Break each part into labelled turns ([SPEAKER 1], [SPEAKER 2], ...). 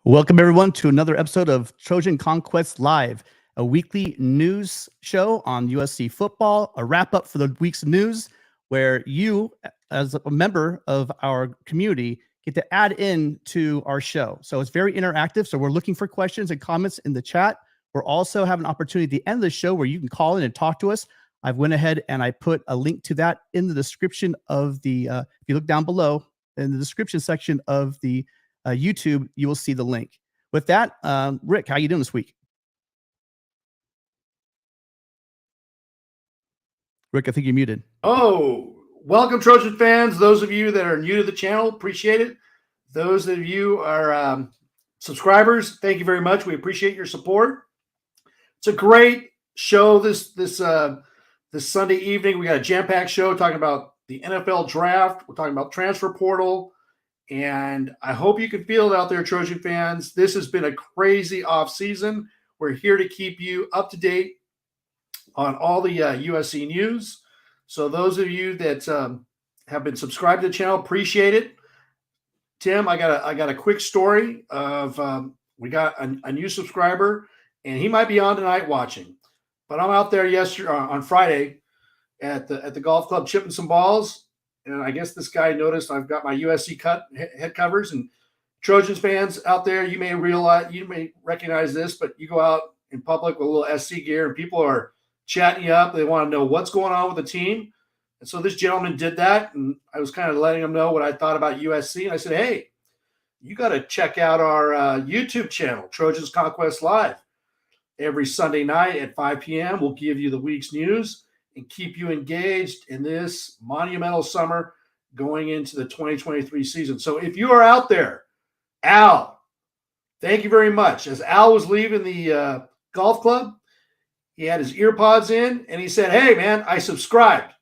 [SPEAKER 1] Welcome, everyone, to another episode of Trojan Conquest Live, a weekly news show on USC football, a wrap-up for the week's news, where you, as a member of our community, get to add in to our show. So it's very interactive, so we're looking for questions and comments in the chat. We'll also have an opportunity at the end of the show where you can call in and talk to us. I've went ahead and I put a link to that in the description of the, if you look down below, in the description section of the YouTube, you will see the link. With that, Rick, how you doing this week? Rick, I think you're muted.
[SPEAKER 2] Oh, welcome, Trojan fans. Those of you that are new to the channel, appreciate it. Those of you are subscribers, thank you very much. We appreciate your support. It's a great show this Sunday evening. We got a jam-packed show talking about the NFL draft. We're talking about transfer portal. And I hope you can feel it out there, Trojan fans. This has been a crazy offseason. We're here to keep you up to date on all the USC news. So those of you that have been subscribed to the channel, appreciate it. Tim, I got a quick story of we got a new subscriber, and he might be on tonight watching. But I'm out there yesterday on Friday at the golf club chipping some balls. And I guess this guy noticed I've got my USC head covers. And Trojans fans out there, you may recognize this, but you go out in public with a little SC gear and people are chatting you up. They want to know what's going on with the team. And so this gentleman did that. And I was kind of letting him know what I thought about USC. And I said, hey, you got to check out our YouTube channel, Trojans Conquest Live. Every Sunday night at 5 p.m., we'll give you the week's news and keep you engaged in this monumental summer going into the 2023 season. So if you are out there, Al, thank you very much. As Al was leaving the golf club, he had his ear pods in, and he said, hey, man, I subscribed.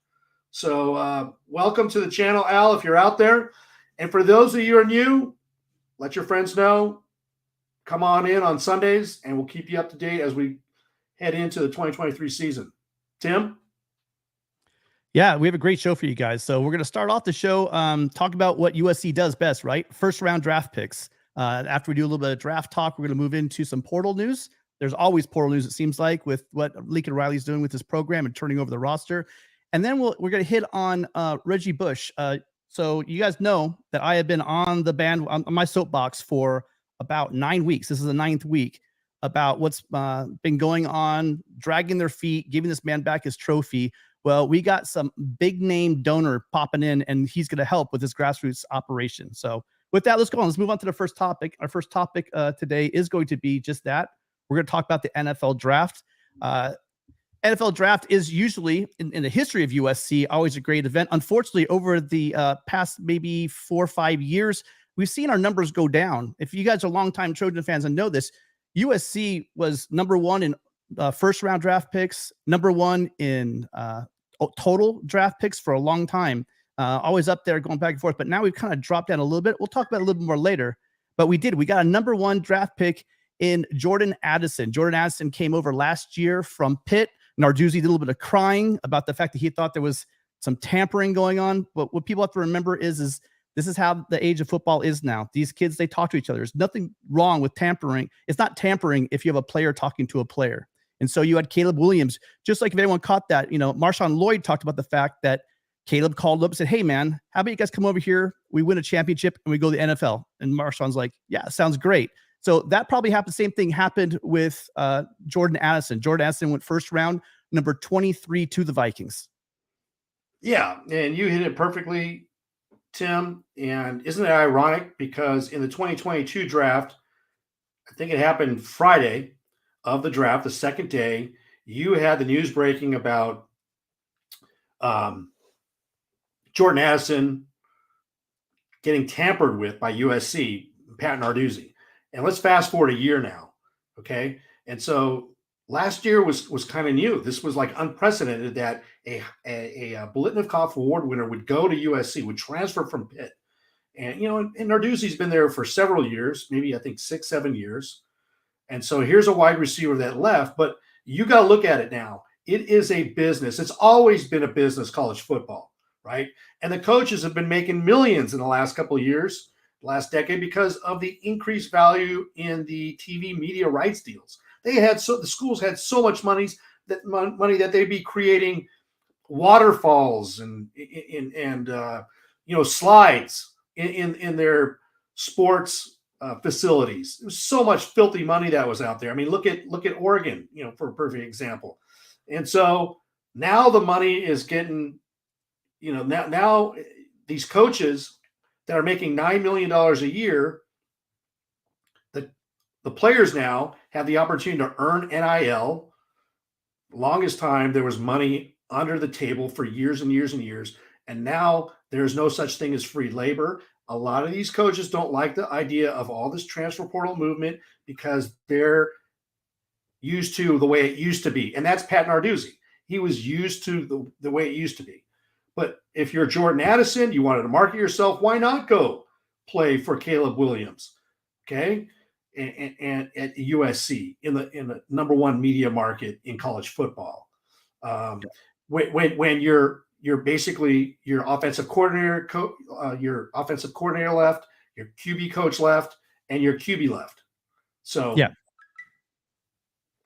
[SPEAKER 2] So welcome to the channel, Al, if you're out there. And for those of you who are new, let your friends know. Come on in on Sundays, and we'll keep you up to date as we head into the 2023 season. Tim?
[SPEAKER 1] Yeah, we have a great show for you guys. So we're going to start off the show talk about what USC does best, right? First round draft picks. After we do a little bit of draft talk, we're going to move into some portal news. There's always portal news, it seems like, with what Lincoln Riley's doing with his program and turning over the roster. And then we're going to hit on Reggie Bush. So you guys know that I have been on the band on my soapbox for about 9 weeks. This is the 9th week about what's been going on, dragging their feet, giving this man back his trophy. Well, we got some big name donor popping in, and he's going to help with this grassroots operation. So with that, let's go on. Let's move on to the first topic. Our first topic today is going to be just that. We're going to talk about the NFL draft. NFL draft is usually, in the history of USC, always a great event. Unfortunately, over the past maybe 4 or 5 years, we've seen our numbers go down. If you guys are longtime Trojan fans and know this, USC was number one in first round draft picks, number one in total draft picks for a long time, always up there going back and forth. But now we've kind of dropped down a little bit. We'll talk about it a little bit more later. But we got a number one draft pick in Jordan Addison. Jordan Addison came over last year from Pitt. Narduzzi did a little bit of crying about the fact that he thought there was some tampering going on. But what people have to remember is this is how the age of football is now. These kids, they talk to each other. There's nothing wrong with tampering. It's not tampering if you have a player talking to a player. And so you had Caleb Williams, just like if anyone caught that, Marshawn Lloyd talked about the fact that Caleb called up and said, hey, man, how about you guys come over here? We win a championship and we go to the NFL. And Marshawn's like, yeah, sounds great. So that probably happened. Same thing happened with Jordan Addison. Jordan Addison went first round, number 23 to the Vikings.
[SPEAKER 2] Yeah, and you hit it perfectly, Tim. And isn't it ironic? Because in the 2022 draft, I think it happened Friday of the draft, the second day, you had the news breaking about Jordan Addison getting tampered with by USC, Pat Narduzzi. And let's fast forward a year now, okay? And so last year was kind of new. This was like unprecedented that a Biletnikoff Award winner would go to USC, would transfer from Pitt. And, and Narduzzi's been there for several years, maybe I think 6, 7 years. And so here's a wide receiver that left, but you got to look at it now. It is a business. It's always been a business, college football, right? And the coaches have been making millions in the last couple of years last decade because of the increased value in the TV media rights deals. The schools had so much money that they'd be creating waterfalls and slides in their sports facilities. There was so much filthy money that was out there. I mean, look at Oregon, for a perfect example. And so now the money is getting, now these coaches that are making $9 million a year, the players now have the opportunity to earn NIL. Longest time there was money under the table for years and years and years. And now there's no such thing as free labor. A lot of these coaches don't like the idea of all this transfer portal movement because they're used to the way it used to be. And that's Pat Narduzzi. He was used to the way it used to be. But if you're Jordan Addison, you wanted to market yourself, why not go play for Caleb Williams? Okay. And at USC in the number one media market in college football. When you're basically your offensive coordinator left, your QB coach left, and your QB left. So
[SPEAKER 1] yeah,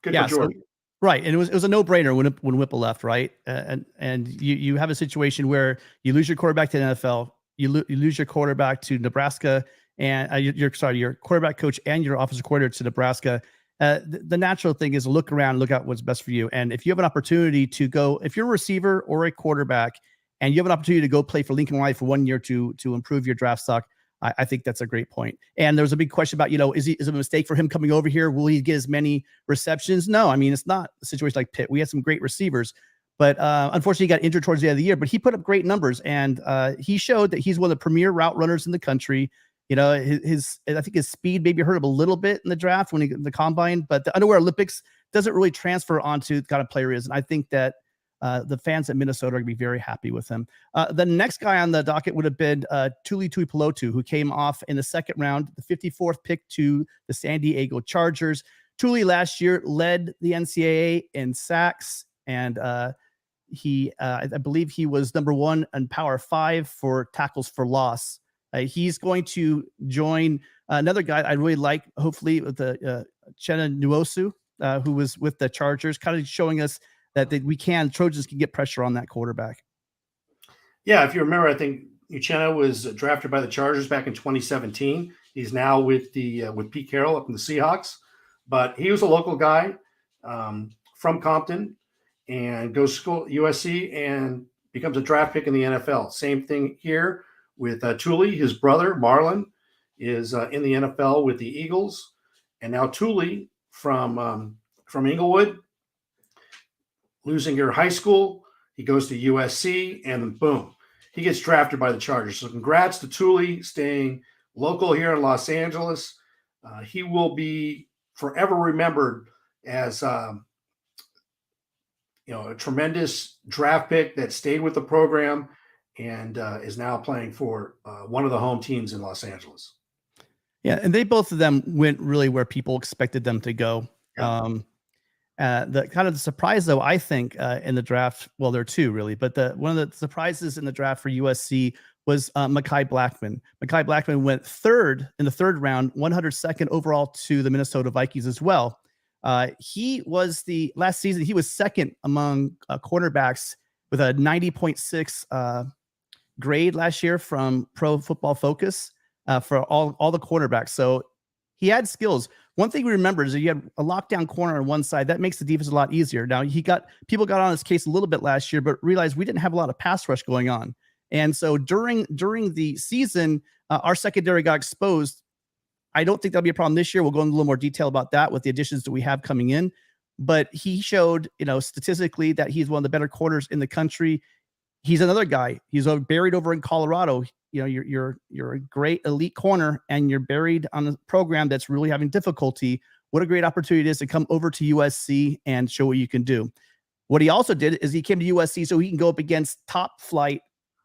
[SPEAKER 2] good for Jordan.
[SPEAKER 1] Right, and it was a no-brainer when Whipple left, right? And you have a situation where you lose your quarterback to the NFL, you lose your quarterback to Nebraska, and your quarterback coach and your offensive coordinator to Nebraska. The natural thing is look around, look out what's best for you. And if you have an opportunity to go, if you're a receiver or a quarterback, and you have an opportunity to go play for Lincoln Riley for 1 year to improve your draft stock, I think that's a great point. And there was a big question about, is it a mistake for him coming over here? Will he get as many receptions? No, I mean, it's not a situation like Pitt. We had some great receivers, but unfortunately he got injured towards the end of the year, but he put up great numbers, and he showed that he's one of the premier route runners in the country. I think his speed maybe hurt him a little bit in the draft when he got the combine, but the Underwear Olympics doesn't really transfer onto the kind of player he is. And I think that the fans at Minnesota are going to be very happy with him. The next guy on the docket would have been Tuli Tuipulotu, who came off in the second round, the 54th pick to the San Diego Chargers. Tuli last year led the NCAA in sacks, and I believe he was number one in Power 5 for tackles for loss. He's going to join another guy I really like, hopefully, with the Uchenna Nwosu, who was with the Chargers, kind of showing us that Trojans can get pressure on that quarterback.
[SPEAKER 2] Yeah, if you remember, I think Uchenna was drafted by the Chargers back in 2017. He's now with Pete Carroll up in the Seahawks, but he was a local guy from Compton and goes to school at USC and becomes a draft pick in the NFL. Same thing here with Tuli. His brother Marlon is in the NFL with the Eagles, and now Tuli from Inglewood, losing your high school, he goes to USC, and then boom, he gets drafted by the Chargers. So congrats to Tuli, staying local here in Los Angeles. He will be forever remembered as a tremendous draft pick that stayed with the program and is now playing for one of the home teams in Los Angeles.
[SPEAKER 1] Yeah, and both of them went really where people expected them to go. Yeah. The kind of the surprise, though, I think in the draft, well, there are two really, but one of the surprises in the draft for USC was Mekhi Blackman. Mekhi Blackman went third in the third round, 102nd overall to the Minnesota Vikings as well. He was last season, he was second among cornerbacks with a 90.6 grade last year from Pro Football Focus for all the cornerbacks. So he had skills. One thing we remember is that you had a lockdown corner on one side. That makes the defense a lot easier. Now, people got on his case a little bit last year, but realized we didn't have a lot of pass rush going on. And so during the season, our secondary got exposed. I don't think that'll be a problem this year. We'll go into a little more detail about that with the additions that we have coming in. But he showed, statistically that he's one of the better corners in the country. He's another guy. He's buried over in Colorado. You're a great elite corner, and you're buried on a program that's really having difficulty. What a great opportunity it is to come over to USC and show what you can do. What he also did is he came to USC so he can go up against top flight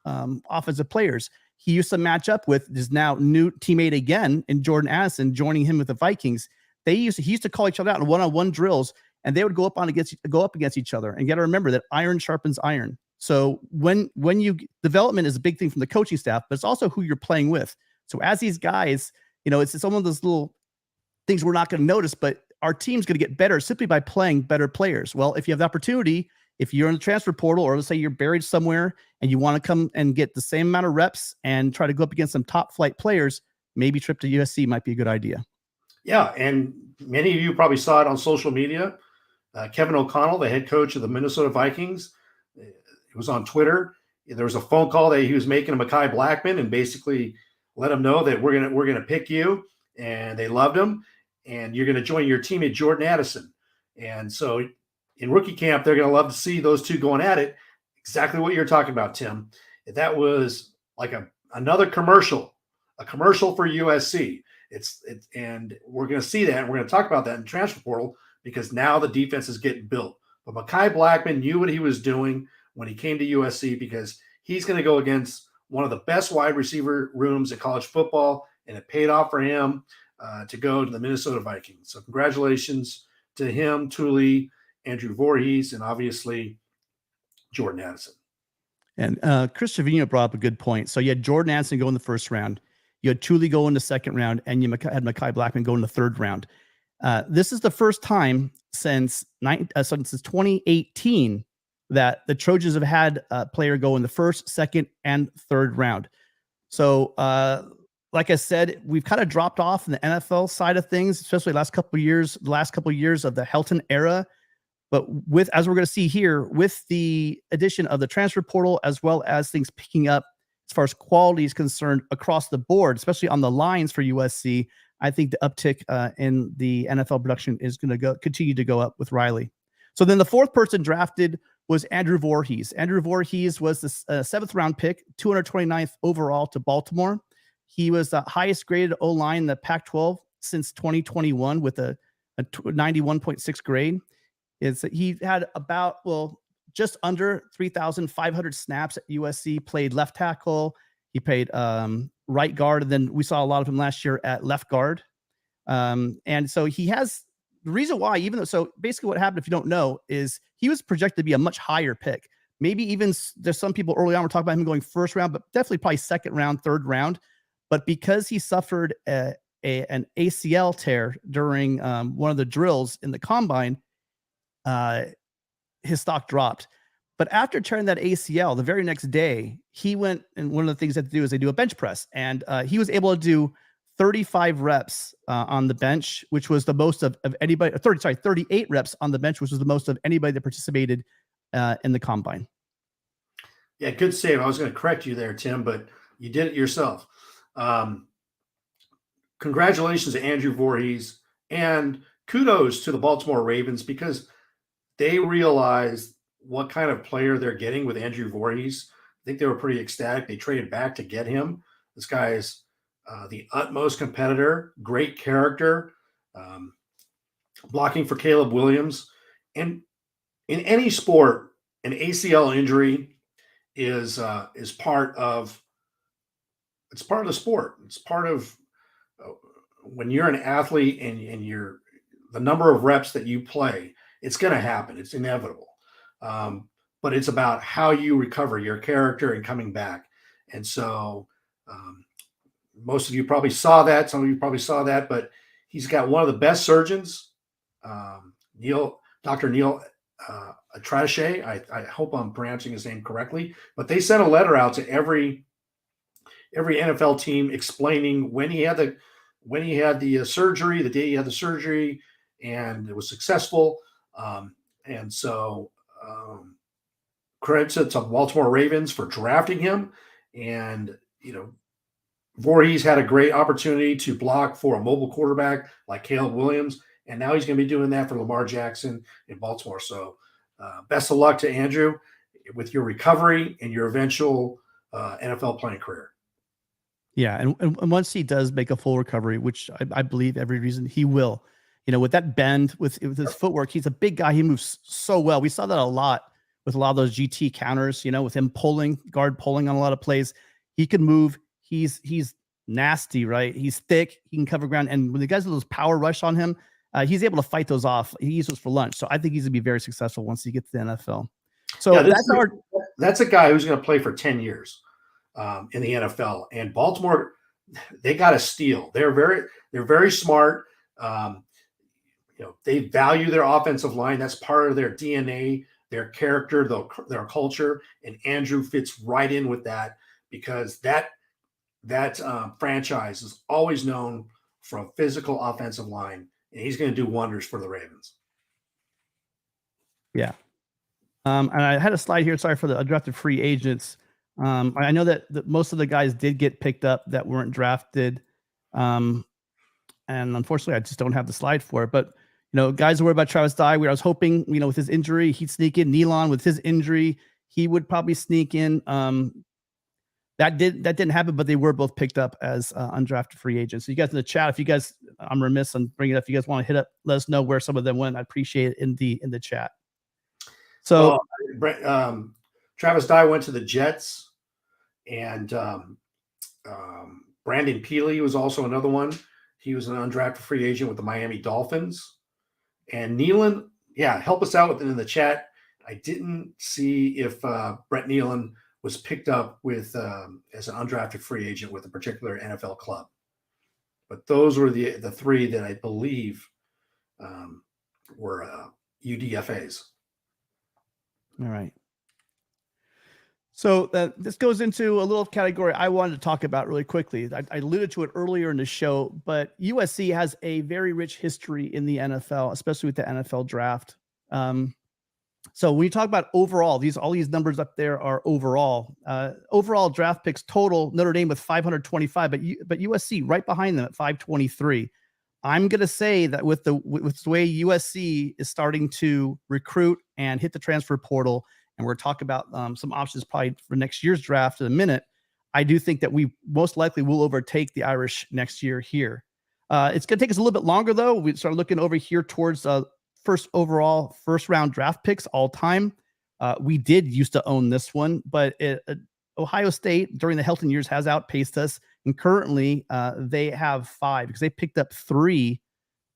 [SPEAKER 1] offensive players. He used to match up with his now new teammate again in Jordan Addison, joining him with the Vikings. He used to call each other out in one-on-one drills, and they would go up against each other. And you got to remember that iron sharpens iron. So when development is a big thing from the coaching staff, but it's also who you're playing with. So as these guys, it's some of those little things we're not going to notice, but our team's going to get better simply by playing better players. Well, if you have the opportunity, if you're in the transfer portal, or let's say you're buried somewhere and you want to come and get the same amount of reps and try to go up against some top flight players, maybe trip to USC might be a good idea.
[SPEAKER 2] Yeah, and many of you probably saw it on social media. Kevin O'Connell, the head coach of the Minnesota Vikings, it was on Twitter. There was a phone call that he was making to Mekhi Blackman and basically let him know that we're gonna pick you, and they loved him, and you're gonna join your teammate Jordan Addison. And so in rookie camp, they're gonna love to see those two going at it. Exactly what you're talking about, Tim. That was like another commercial, a commercial for USC. And we're going to see that, and we're going to talk about that in transfer portal, because now the defense is getting built. But Mekhi Blackman knew what he was doing when he came to USC, because he's going to go against one of the best wide receiver rooms in college football, and it paid off for him to go to the Minnesota Vikings. So congratulations to him, Tuli, Andrew Voorhees, and obviously Jordan Addison.
[SPEAKER 1] And Chris Trevino brought up a good point. So you had Jordan Addison go in the first round. You had Tuli go in the second round, and you had Mekhi Blackman go in the third round. This is the first time since 2018 that the Trojans have had a player go in the first, second, and third round. So, like I said, we've kind of dropped off in the NFL side of things, especially the last couple of years of the Helton era. But as we're going to see here, with the addition of the transfer portal, as well as things picking up as far as quality is concerned across the board, especially on the lines for USC, I think the uptick in the NFL production is going to continue to go up with Riley. So then the fourth person drafted was Andrew Voorhees. Andrew Voorhees was the seventh round pick, 229th overall to Baltimore. He was the highest graded O-line in the Pac-12 since 2021 with a 91.6 grade. He had just under 3,500 snaps at USC, played left tackle. He played right guard, and then we saw a lot of him last year at left guard. And so he has the reason why, so basically what happened, if you don't know, is he was projected to be a much higher pick. Maybe even there's some people early on were talking about him going first round, but definitely probably second round, third round. But because he suffered an ACL tear during one of the drills in the combine, his stock dropped. But after tearing that ACL, the very next day, he went, and one of the things they have to do is they do a bench press, and he was able to do 35 reps on the bench, which was the most of anybody. 38 reps on the bench, which was the most of anybody that participated in the combine.
[SPEAKER 2] Yeah, good save. I was going to correct you there, Tim, but you did it yourself. Congratulations to Andrew Voorhees, and kudos to the Baltimore Ravens, because they realized what kind of player they're getting with Andrew Voorhees. I think they were pretty ecstatic. They traded back to get him. This guy is the utmost competitor, great character, blocking for Caleb Williams. And in any sport, an ACL injury is part of the sport. It's part of when you're an athlete and you're the number of reps that you play, it's going to happen. It's inevitable. But it's about how you recover your character and coming back. And so most of you probably saw that. Some of you probably saw that, but he's got one of the best surgeons, Dr. Neil Atrache. I hope I'm pronouncing his name correctly, but they sent a letter out to every NFL team explaining when he had the surgery, the day he had the surgery, and it was successful. And so credit to Baltimore Ravens for drafting him. And, Voorhees had a great opportunity to block for a mobile quarterback like Caleb Williams. And now he's going to be doing that for Lamar Jackson in Baltimore. So best of luck to Andrew with your recovery and your eventual NFL playing career.
[SPEAKER 1] Yeah. And once he does make a full recovery, which I believe every reason he will, with that bend, with his footwork, he's a big guy. He moves so well. We saw that a lot with a lot of those GT counters, with him guard pulling on a lot of plays. He can move. He's nasty, right? He's thick. He can cover ground. And when the guys have those power rush on him, he's able to fight those off. He uses those for lunch. So I think he's going to be very successful once he gets to the NFL. So yeah,
[SPEAKER 2] that's a guy who's going to play for 10 years in the NFL. And Baltimore, they got to steal. They're very smart. They value their offensive line. That's part of their DNA, their character, their culture. And Andrew fits right in with that, because that franchise is always known for a physical offensive line, and he's going to do wonders for the Ravens.
[SPEAKER 1] Yeah. And I had a slide here. Sorry for the undrafted free agents. I know that most of the guys did get picked up that weren't drafted. And unfortunately, I just don't have the slide for it. But, guys are worried about Travis Dye. I was hoping, with his injury, he'd sneak in. Nealon, with his injury, he would probably sneak in. That didn't happen, but they were both picked up as undrafted free agents. So you guys in the chat, if you guys, I'm remiss on bringing it up. If you guys want to hit up, let us know where some of them went. I appreciate it in the chat. So
[SPEAKER 2] Travis Dye went to the Jets, and Brandon Peely was also another one. He was an undrafted free agent with the Miami Dolphins. And Nealon, help us out in the chat. I didn't see if Brett Nealon was picked up with as an undrafted free agent with a particular NFL club. But those were the three that I believe were UDFAs.
[SPEAKER 1] All right. So this goes into a little category I wanted to talk about really quickly. I alluded to it earlier in the show, but USC has a very rich history in the NFL, especially with the NFL draft. So when you talk about overall, all these numbers up there are overall. Overall draft picks total, Notre Dame with 525, but USC right behind them at 523. I'm going to say that with the way USC is starting to recruit and hit the transfer portal, and we're talking about some options probably for next year's draft in a minute, I do think that we most likely will overtake the Irish next year here. It's going to take us a little bit longer, though. We start looking over here towards first round draft picks all time. We did used to own this one, but Ohio State during the Helton years has outpaced us. And currently they have 5 because they picked up 3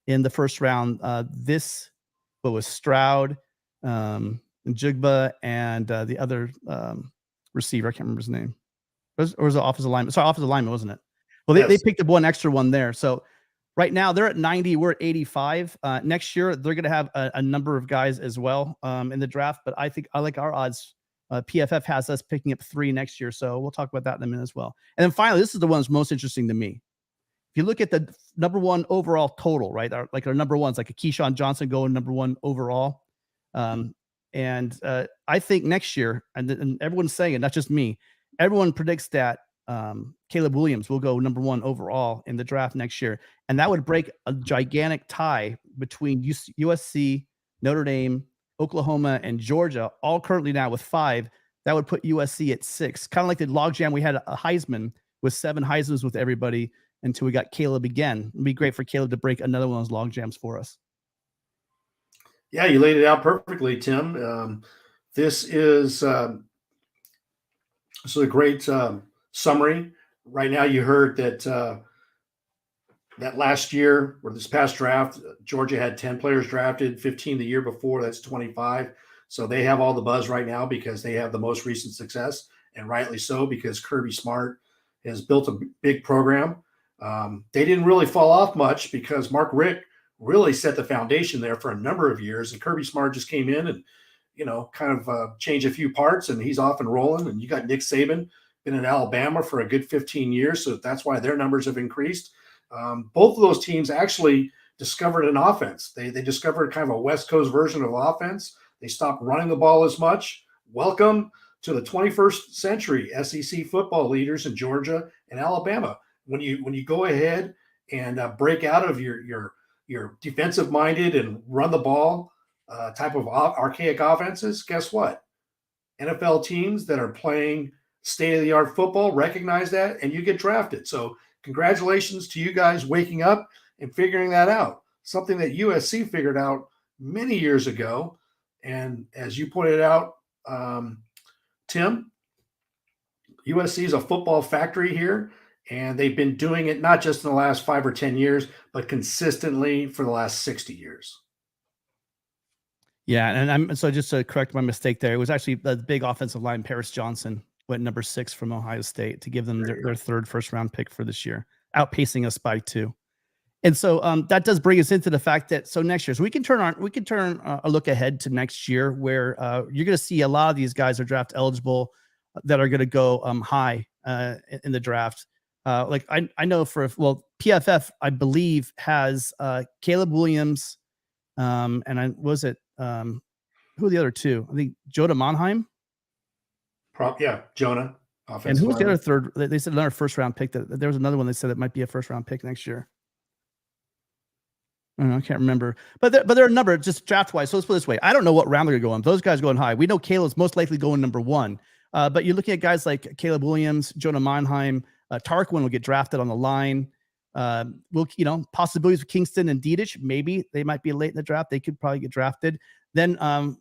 [SPEAKER 1] in the first round. This was Stroud, Jigba, and the other receiver. I can't remember his name. Or was it offensive lineman? Sorry, offensive lineman, wasn't it? Well, they picked up one extra one there. So right now they're at 90. We're at 85. Next year, they're going to have a number of guys as well in the draft. But I think I like our odds. PFF has us picking up 3 next year. So we'll talk about that in a minute as well. And then finally, this is the one that's most interesting to me. If you look at the number 1 overall total, right? Our number ones, like a Keyshawn Johnson going number 1 overall. And I think next year, and everyone's saying it, not just me, everyone predicts that Caleb Williams will go number 1 overall in the draft next year. And that would break a gigantic tie between USC, Notre Dame, Oklahoma, and Georgia, all currently now with 5. That would put USC at 6. Kind of like the logjam we had a Heisman with 7 Heismans with everybody until we got Caleb again. It'd be great for Caleb to break another one of those logjams for us.
[SPEAKER 2] Yeah, you laid it out perfectly, Tim. This is a great summary. Right now, you heard that that last year, or this past draft, Georgia had 10 players drafted, 15 the year before. That's 25. So they have all the buzz right now because they have the most recent success, and rightly so, because Kirby Smart has built a big program. They didn't really fall off much because Mark Richt really set the foundation there for a number of years, and Kirby Smart just came in and kind of changed a few parts, and he's off and rolling. And you got Nick Saban, been in Alabama for a good 15 years, so that's why their numbers have increased. Both of those teams actually discovered an offense. They discovered kind of a West Coast version of offense. They stopped running the ball as much. Welcome to the 21st century SEC football leaders in Georgia and Alabama. When you go ahead and break out of your defensive minded and run the ball type of archaic offenses, guess what? NFL teams that are playing state-of-the-art football recognize that, and you get drafted. So congratulations to you guys waking up and figuring that out. Something that USC figured out many years ago. And as you pointed out, Tim, USC is a football factory here, and they've been doing it not just in the last 5 or 10 years, but consistently for the last 60 years.
[SPEAKER 1] Yeah, and so just to correct my mistake there, it was actually the big offensive line, Paris Johnson, went number 6 from Ohio State to give them their 3rd first-round pick for this year. outpacing us by 2. And so that does bring us into the fact that next year, so we can turn a look ahead to next year where you're going to see a lot of these guys are draft eligible that are going to go high in the draft. Like I know PFF, I believe, has Caleb Williams, and who are the other 2? I think Jonah Monheim.
[SPEAKER 2] Jonah.
[SPEAKER 1] And who was the other third? They said another first round pick. That there was another one they said that might be a first round pick next year. I can't remember, but there are a number just draft wise. So let's put it this way: I don't know what round they're going to go on. Those guys going high. We know Caleb's most likely going number 1, but you're looking at guys like Caleb Williams, Jonah Monheim, Tarquin will get drafted on the line. Possibilities with Kingston and Dedich. Maybe they might be late in the draft. They could probably get drafted. Then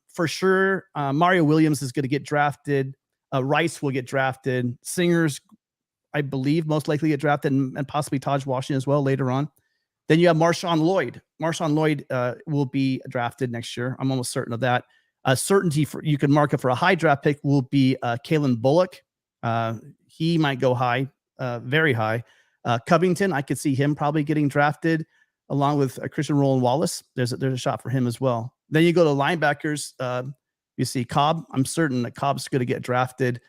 [SPEAKER 1] for sure, Mario Williams is going to get drafted. Rice will get drafted. Singers, I believe, most likely get drafted, and possibly Taj Washington as well later on. Then you have Marshawn Lloyd. Marshawn Lloyd will be drafted next year. I'm almost certain of that. Certainty you can mark it for a high draft pick will be Kalen Bullock. He might go high, very high. Covington, I could see him probably getting drafted along with Christian Roland Wallace. There's a shot for him as well. Then you go to linebackers. You see Cobb. I'm certain that Cobb's going to get drafted.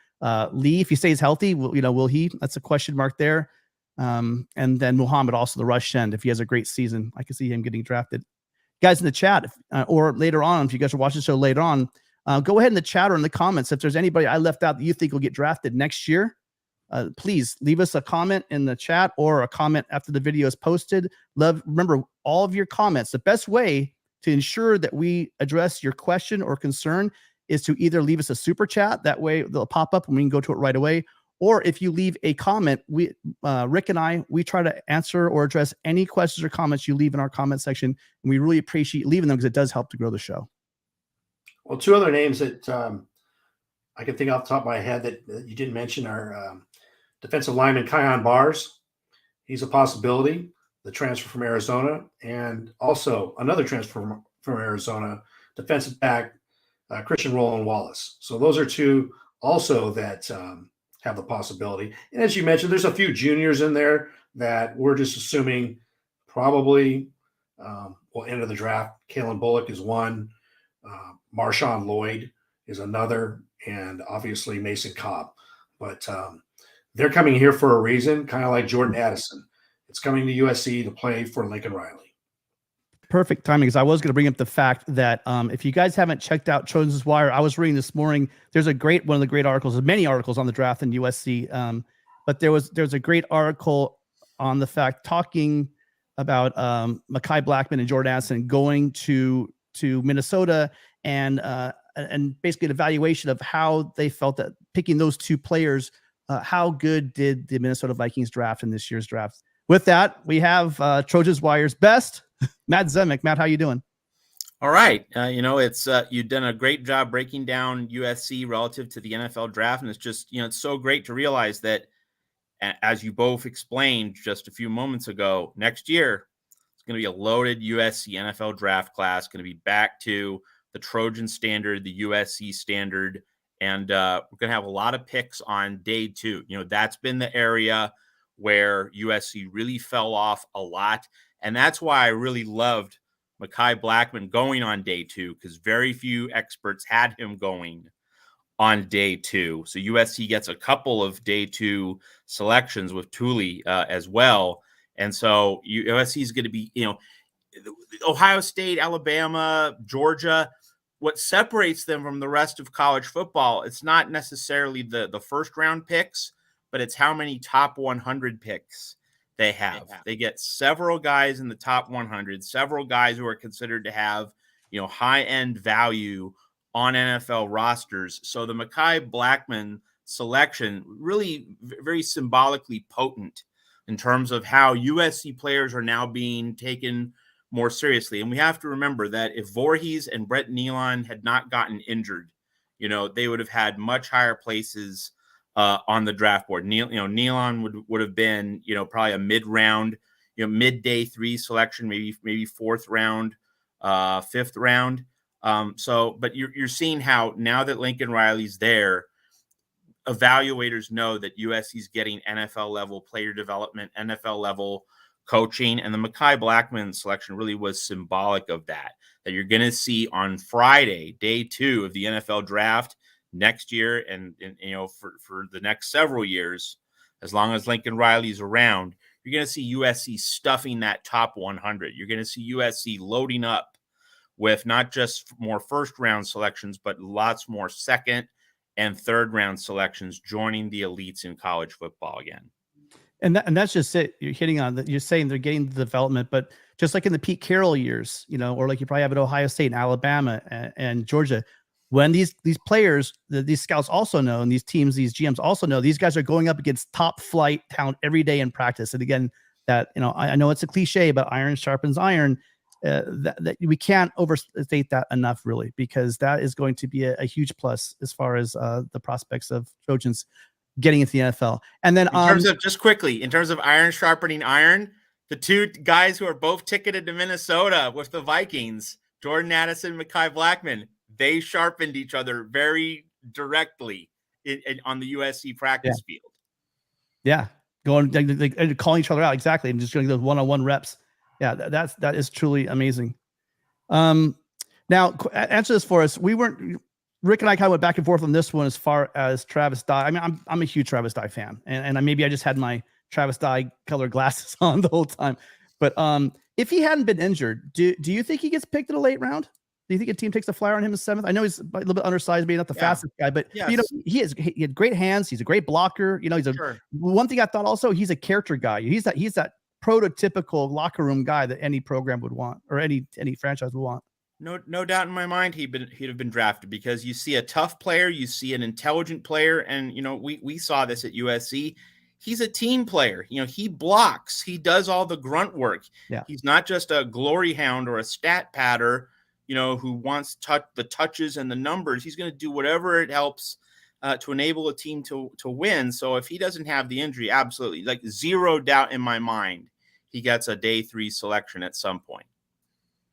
[SPEAKER 1] Lee, if he stays healthy, will he? That's a question mark there. And then Muhammad, also the rush end. If he has a great season, I can see him getting drafted. Guys in the chat, or later on, if you guys are watching the show later on, go ahead in the chat or in the comments. If there's anybody I left out that you think will get drafted next year, please leave us a comment in the chat or a comment after the video is posted. Remember all of your comments. The best way to ensure that we address your question or concern is to either leave us a super chat. That way they'll pop up and we can go to it right away. Or if you leave a comment, Rick and I, we try to answer or address any questions or comments you leave in our comment section. And we really appreciate leaving them because it does help to grow the show.
[SPEAKER 2] Well, 2 other names that I can think off the top of my head that you didn't mention are defensive lineman Kion Bars. He's a possibility, the transfer from Arizona, and also another transfer from Arizona, defensive back Christian Roland Wallace. So those are 2 also that have the possibility. And as you mentioned, there's a few juniors in there that we're just assuming probably will enter the draft. Kalen Bullock is one. Marshawn Lloyd is another. And obviously Mason Cobb. But they're coming here for a reason, kind of like Jordan Addison. It's coming to USC to play for Lincoln Riley.
[SPEAKER 1] Perfect timing, because I was going to bring up the fact that if you guys haven't checked out Trojans Wire, I was reading this morning. There's one of the great articles, there's many articles on the draft in USC, but there's a great article on the fact talking about Mekhi Blackmon and Jordan Addison going to Minnesota and basically an evaluation of how they felt that picking those 2 players, how good did the Minnesota Vikings draft in this year's draft. With that, we have Trojans Wire's best, Matt Zemek. Matt, how you doing?
[SPEAKER 3] All right. It's you've done a great job breaking down USC relative to the NFL draft. And it's just, it's so great to realize that, as you both explained just a few moments ago, next year, it's going to be a loaded USC NFL draft class, going to be back to the Trojan standard, the USC standard. And we're going to have a lot of picks on day 2. That's been the area where USC really fell off a lot. And that's why I really loved Mekhi Blackmon going on day 2, because very few experts had him going on day 2. So USC gets a couple of day 2 selections with Thule as well. And so USC is going to be, Ohio State, Alabama, Georgia. What separates them from the rest of college football, it's not necessarily the first round picks, but it's how many top 100 picks they have. They get several guys in the top 100, several guys who are considered to have, high-end value on NFL rosters. So the Mekhi Blackmon selection really very symbolically potent in terms of how USC players are now being taken more seriously. And we have to remember that if Voorhees and Brett Nealon had not gotten injured, they would have had much higher places on the draft board. Nealon would have been, probably a mid-round, mid day 3 selection, maybe 4th round, 5th round. But you're seeing how now that Lincoln Riley's there, evaluators know that USC is getting NFL level player development, NFL level coaching, and the Mekhi Blackmon selection really was symbolic of that. That you're going to see on Friday, day 2 of the NFL draft next year, and for the next several years, as long as Lincoln Riley's around, you're going to see USC stuffing that top 100. You're going to see USC loading up with not just more first round selections, but lots more second and third round selections joining the elites in college football again.
[SPEAKER 1] And that's just it. You're hitting on that. You're saying they're getting the development, but just like in the Pete Carroll years, or like you probably have at Ohio State and Alabama and Georgia, when these players, these scouts also know, and these teams, these GMs also know, these guys are going up against top flight talent every day in practice. And again, that, I know it's a cliche, but iron sharpens iron. That we can't overstate that enough, really, because that is going to be a huge plus as far as the prospects of Trojans getting into the NFL. And then
[SPEAKER 3] in terms of iron sharpening iron, the two guys who are both ticketed to Minnesota with the Vikings, Jordan Addison, Mekhi Blackmon, they sharpened each other very directly on the USC practice field. Yeah,
[SPEAKER 1] going calling each other out, exactly, and just doing those one-on-one reps. Yeah, that is truly amazing. Now, answer this for us. Rick and I kind of went back and forth on this one as far as Travis Dye. I mean, I'm a huge Travis Dye fan, and maybe I just had my Travis Dye colored glasses on the whole time. But if he hadn't been injured, do you think he gets picked in a late round? Do you think a team takes a flyer on him in 7th? I know he's a little bit undersized, maybe not the fastest guy, but he had great hands. He's a great blocker. One thing I thought also, he's a character guy. He's that prototypical locker room guy that any program would want, or any franchise would want.
[SPEAKER 3] No doubt in my mind he'd have been drafted, because you see a tough player, you see an intelligent player, and we saw this at USC. He's a team player. He blocks. He does all the grunt work. Yeah. He's not just a glory hound or a stat patter, who wants the touches and the numbers. He's going to do whatever it helps to enable a team to win. So if he doesn't have the injury, absolutely, like zero doubt in my mind, he gets a day 3 selection at some point.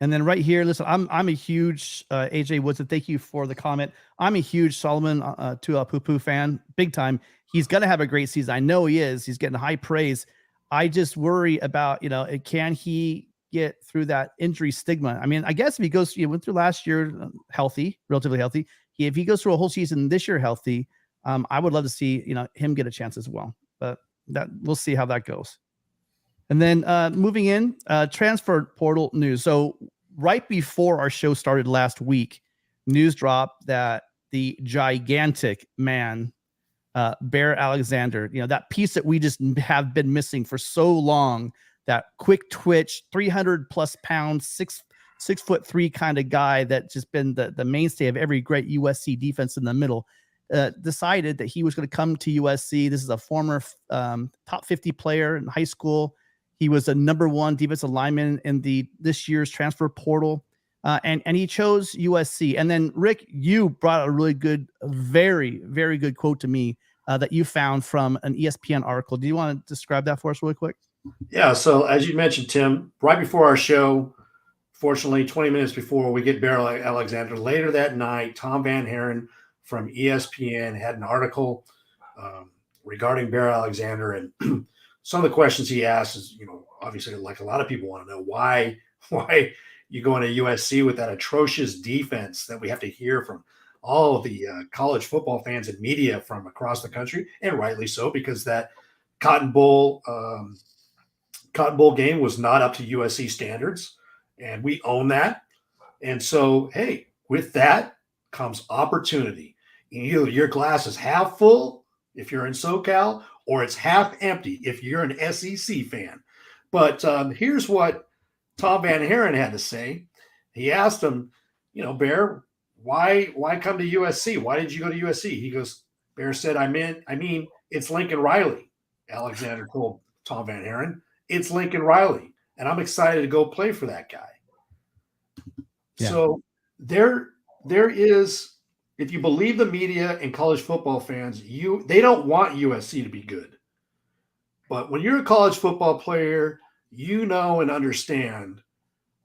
[SPEAKER 1] And then right here, listen, I'm a huge AJ Woodson. Thank you for the comment. I'm a huge Solomon Tuapuu fan, big time. He's going to have a great season. I know he is. He's getting high praise. I just worry about, can he get through that injury stigma? I mean, I guess if he goes, went through last year healthy, relatively healthy. If he goes through a whole season this year healthy, I would love to see, him get a chance as well. But we'll see how that goes. And then moving in, transfer portal news. So right before our show started last week, news dropped that the gigantic man, Bear Alexander, that piece that we just have been missing for so long, that quick twitch, 300 plus pounds, 6'3" kind of guy that's just been the mainstay of every great USC defense in the middle, decided that he was going to come to USC. This is a former top 50 player in high school. He was a number 1 defensive lineman in this year's transfer portal, and he chose USC. And then, Rick, you brought a really good, very, very good quote to me that you found from an ESPN article. Do you want to describe that for us really quick?
[SPEAKER 2] Yeah, so as you mentioned, Tim, right before our show, fortunately 20 minutes before, we get Bear Alexander. Later that night, Tom Van Haren from ESPN had an article regarding Bear Alexander, and some of the questions he asked is, obviously, like a lot of people want to know, why you go into USC with that atrocious defense that we have to hear from all of the college football fans and media from across the country, and rightly so, because that Cotton Bowl game was not up to USC standards, and we own that. And so, hey, with that comes opportunity. Either your glass is half full if you're in SoCal, or it's half empty if you're an SEC fan. But here's what Tom Van Haren had to say. He asked him, Bear, why come to USC? Why did you go to USC? He goes, Bear said, I mean, it's Lincoln Riley. Alexander told Tom Van Haren, it's Lincoln Riley, and I'm excited to go play for that guy. Yeah. So there is, if you believe the media and college football fans, they don't want USC to be good. But when you're a college football player, and understand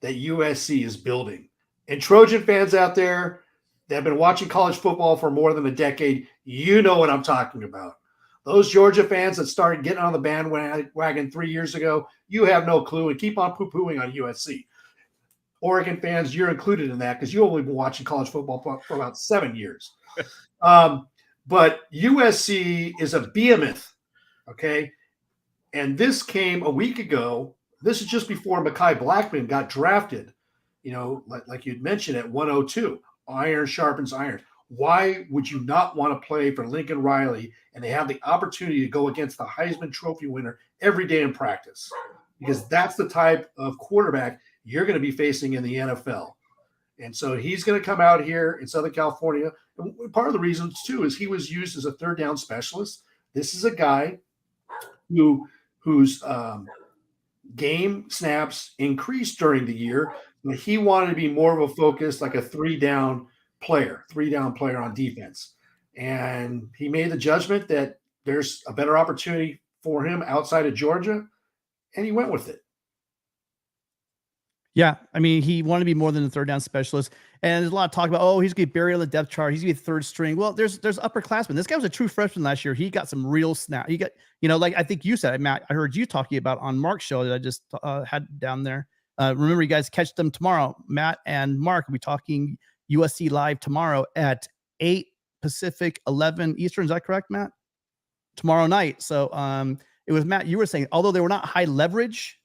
[SPEAKER 2] that USC is building. And Trojan fans out there, that have been watching college football for more than a decade, you know what I'm talking about. Those Georgia fans that started getting on the bandwagon 3 years ago, you have no clue and keep on poo-pooing on USC. Oregon fans, you're included in that because you've only been watching college football for about 7 years. But USC is a behemoth, okay? And this came a week ago. This is just before Mekhi Blackman got drafted, like you'd mentioned at 102. Iron sharpens iron. Why would you not want to play for Lincoln Riley and they have the opportunity to go against the Heisman Trophy winner every day in practice? Because that's the type of quarterback you're going to be facing in the NFL. And so he's going to come out here in Southern California. And part of the reasons, too, is he was used as a third down specialist. This is a guy whose game snaps increased during the year, but he wanted to be more of a focus, like a three-down player on defense. And he made the judgment that there's a better opportunity for him outside of Georgia, and he went with it.
[SPEAKER 1] Yeah, I mean, he wanted to be more than a third down specialist. And there's a lot of talk about, oh, he's going to be buried on the depth chart. He's going to be third string. Well, there's upperclassmen. This guy was a true freshman last year. He got some real snap. He got, like I think you said, Matt, I heard you talking about on Mark's show that I just had down there. Remember, you guys catch them tomorrow. Matt and Mark will be talking USC live tomorrow at 8 Pacific, 11 Eastern. Is that correct, Matt? Tomorrow night. So it was Matt, you were saying, although they were not high leverage,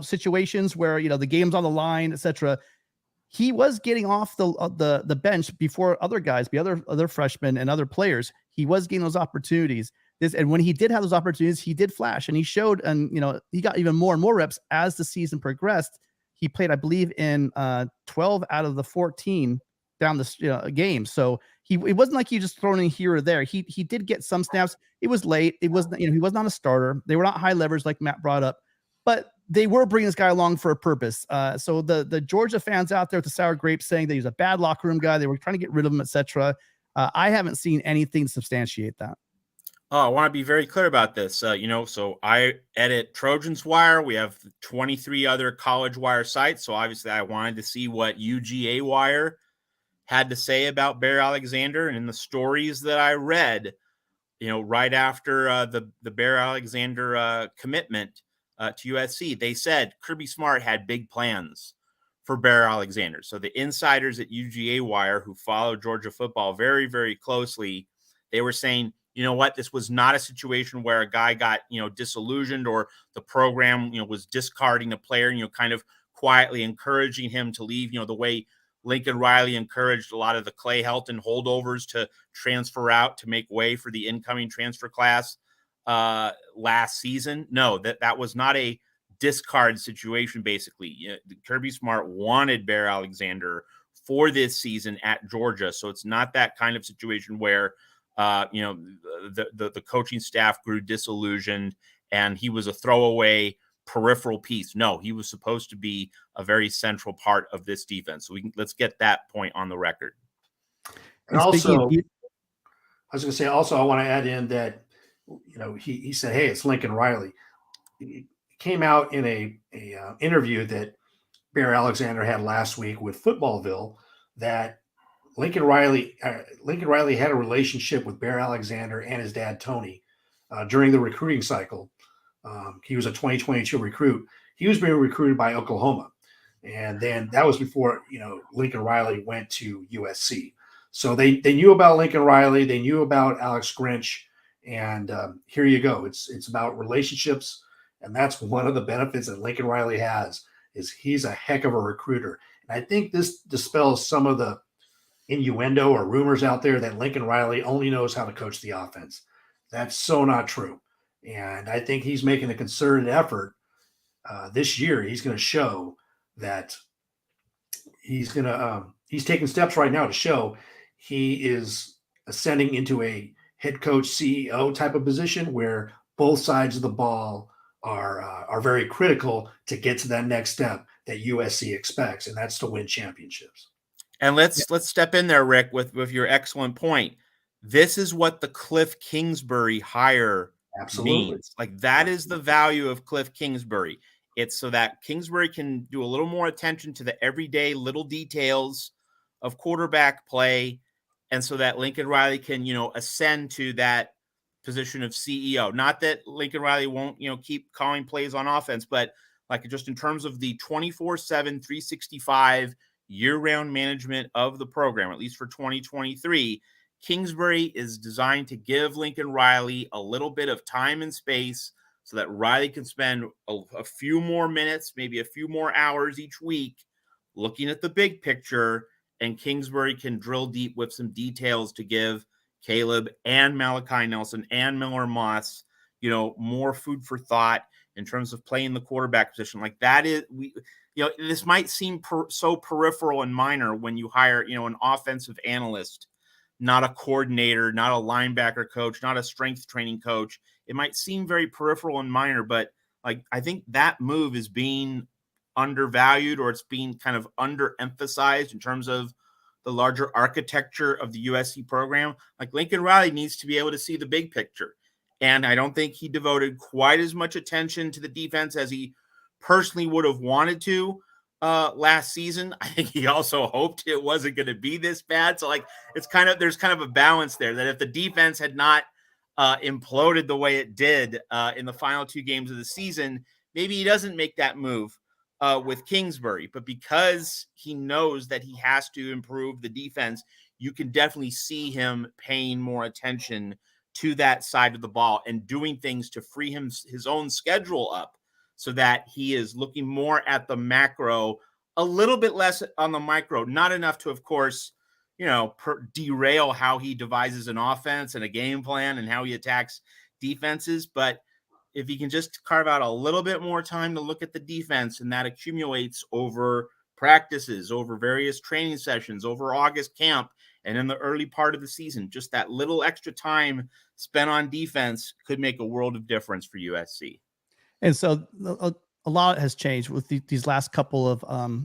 [SPEAKER 1] situations where, the game's on the line, etc. He was getting off the bench before other guys, other freshmen and other players. He was getting those opportunities. And when he did have those opportunities, he did flash and he showed, and he got even more and more reps as the season progressed. He played, I believe, in 12 out of the 14 down the game. So it wasn't like he just thrown in here or there. He did get some snaps. It was late. It wasn't, he was not a starter. They were not high leverage like Matt brought up, but they were bringing this guy along for a purpose. So the Georgia fans out there with the sour grapes saying that he's a bad locker room guy, they were trying to get rid of him, etc. I haven't seen anything to substantiate that.
[SPEAKER 3] Oh, I want to be very clear about this. So I edit Trojans Wire. We have 23 other College Wire sites. So obviously I wanted to see what UGA Wire had to say about Bear Alexander. And in the stories that I read, right after the Bear Alexander commitment to USC, they said Kirby Smart had big plans for Bear Alexander. So the insiders at UGA Wire who follow Georgia football very, very closely, they were saying, you know what, this was not a situation where a guy got, disillusioned or the program, was discarding a player, kind of quietly encouraging him to leave, the way Lincoln Riley encouraged a lot of the Clay Helton holdovers to transfer out to make way for the incoming transfer class last season. No, that was not a discard situation. Basically, Kirby Smart wanted Bear Alexander for this season at Georgia. So it's not that kind of situation where, the coaching staff grew disillusioned and he was a throwaway peripheral piece. No, he was supposed to be a very central part of this defense. So let's get that point on the record.
[SPEAKER 2] And also, I was going to say, also, I want to add in that, he said, hey, it's Lincoln Riley. It came out in a interview that Bear Alexander had last week with Footballville that Lincoln Riley had a relationship with Bear Alexander and his dad, Tony, during the recruiting cycle. He was a 2022 recruit. He was being recruited by Oklahoma. And then that was before, Lincoln Riley went to USC. So they knew about Lincoln Riley. They knew about Alex Grinch. And here you go. It's about relationships. And that's one of the benefits that Lincoln Riley has is he's a heck of a recruiter. And I think this dispels some of the innuendo or rumors out there that Lincoln Riley only knows how to coach the offense. That's so not true. And I think he's making a concerted effort this year. He's going to show that he's taking steps right now to show he is ascending into a head coach CEO type of position where both sides of the ball are very critical to get to that next step that USC expects, and that's to win championships.
[SPEAKER 3] And let's step in there, Rick, with your excellent point. This is what the Cliff Kingsbury hire means. Like that is the value of Cliff Kingsbury. It's so that Kingsbury can do a little more attention to the everyday little details of quarterback play. and so that Lincoln Riley can, ascend to that position of CEO. Not that Lincoln Riley won't, keep calling plays on offense, but like just in terms of the 24/7, 365 year-round management of the program, at least for 2023, Kingsbury is designed to give Lincoln Riley a little bit of time and space so that Riley can spend a few more minutes, maybe a few more hours each week looking at the big picture, and Kingsbury can drill deep with some details to give Caleb and Malachi Nelson and Miller Moss, more food for thought in terms of playing the quarterback position. Like that is, this might seem so peripheral and minor when you hire, an offensive analyst, not a coordinator, not a linebacker coach, not a strength training coach. It might seem very peripheral and minor, but like, I think that move is being undervalued, or it's being kind of underemphasized in terms of the larger architecture of the USC program. Like Lincoln Riley needs to be able to see the big picture. And I don't think he devoted quite as much attention to the defense as he personally would have wanted to last season. I think he also hoped it wasn't going to be this bad. So like, there's kind of a balance there that if the defense had not imploded the way it did in the final 2 games of the season, maybe he doesn't make that move with Kingsbury. But because he knows that he has to improve the defense, you can definitely see him paying more attention to that side of the ball and doing things to free his own schedule up so that he is looking more at the macro, a little bit less on the micro, not enough to, of course, derail how he devises an offense and a game plan and how he attacks defenses. But if he can just carve out a little bit more time to look at the defense, and that accumulates over practices, over various training sessions, over August camp, and in the early part of the season, just that little extra time spent on defense could make a world of difference for USC.
[SPEAKER 1] And so a lot has changed with these last couple of,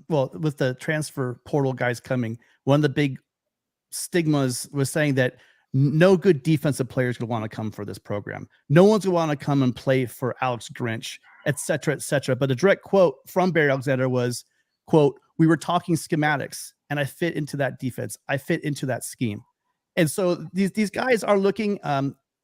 [SPEAKER 1] with the transfer portal guys coming. One of the big stigmas was saying that no good defensive players would want to come for this program. No one's going to want to come and play for Alex Grinch, et cetera, et cetera. But a direct quote from Barry Alexander was, quote, "We were talking schematics and I fit into that defense. I fit into that scheme." And so these guys are looking,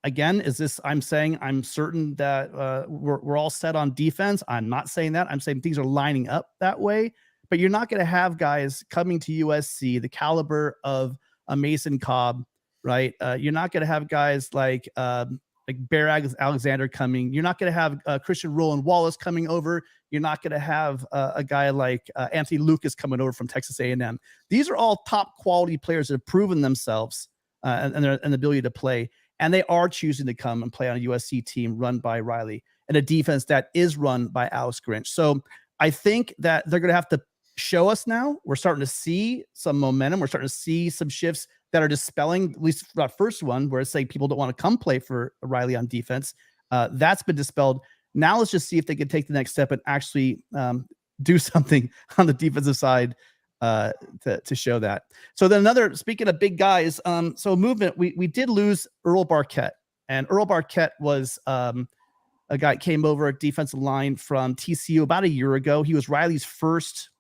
[SPEAKER 1] again, I'm saying I'm certain that we're all set on defense. I'm not saying that. I'm saying things are lining up that way, but you're not going to have guys coming to USC the caliber of a Mason Cobb, right? You're not going to have guys like Barry Alexander coming. You're not going to have Christian Roland Wallace coming over. You're not going to have a guy like Anthony Lucas coming over from Texas A&M. These are all top quality players that have proven themselves and their ability to play. And they are choosing to come and play on a USC team run by Riley and a defense that is run by Alex Grinch. So I think that they're going to have to show us now. We're starting to see some momentum. We're starting to see some shifts that are dispelling, at least for that first one, where it's saying people don't want to come play for Riley on defense. That's been dispelled. Now let's just see if they can take the next step and actually do something on the defensive side to show that. So then speaking of big guys, so movement, we did lose Earl Barquet, and Earl Barquet was a guy that came over at defensive line from TCU about a year ago. He was Riley's first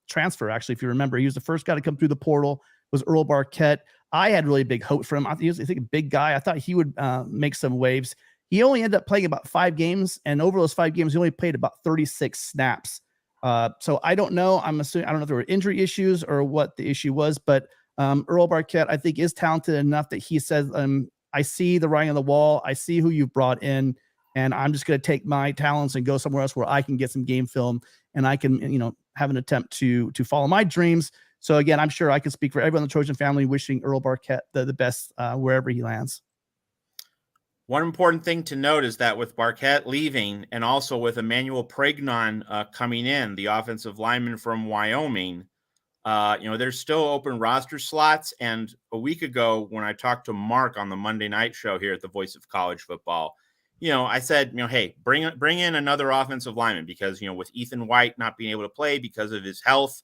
[SPEAKER 1] transfer. Actually, if you remember, he was the first guy to come through the portal, was Earl Barquet. I had really big hope for him. I think a big guy. I thought he would make some waves. He only ended up playing about 5 games, and over those 5 games, he only played about 36 snaps. So I don't know. I'm assuming, I don't know if there were injury issues or what the issue was, but Earl Barquet, I think, is talented enough that he says, I see the writing on the wall. I see who you've brought in, and I'm just going to take my talents and go somewhere else where I can get some game film and I can, have an attempt to follow my dreams. So again, I'm sure I can speak for everyone in the Trojan family wishing Earl Barquet the best wherever he lands.
[SPEAKER 3] One important thing to note is that with Barquet leaving and also with Emmanuel Pregnon coming in, the offensive lineman from Wyoming, there's still open roster slots. And a week ago, when I talked to Mark on the Monday night show here at the Voice of College Football, I said, hey, bring in another offensive lineman because, with Ethan White not being able to play because of his health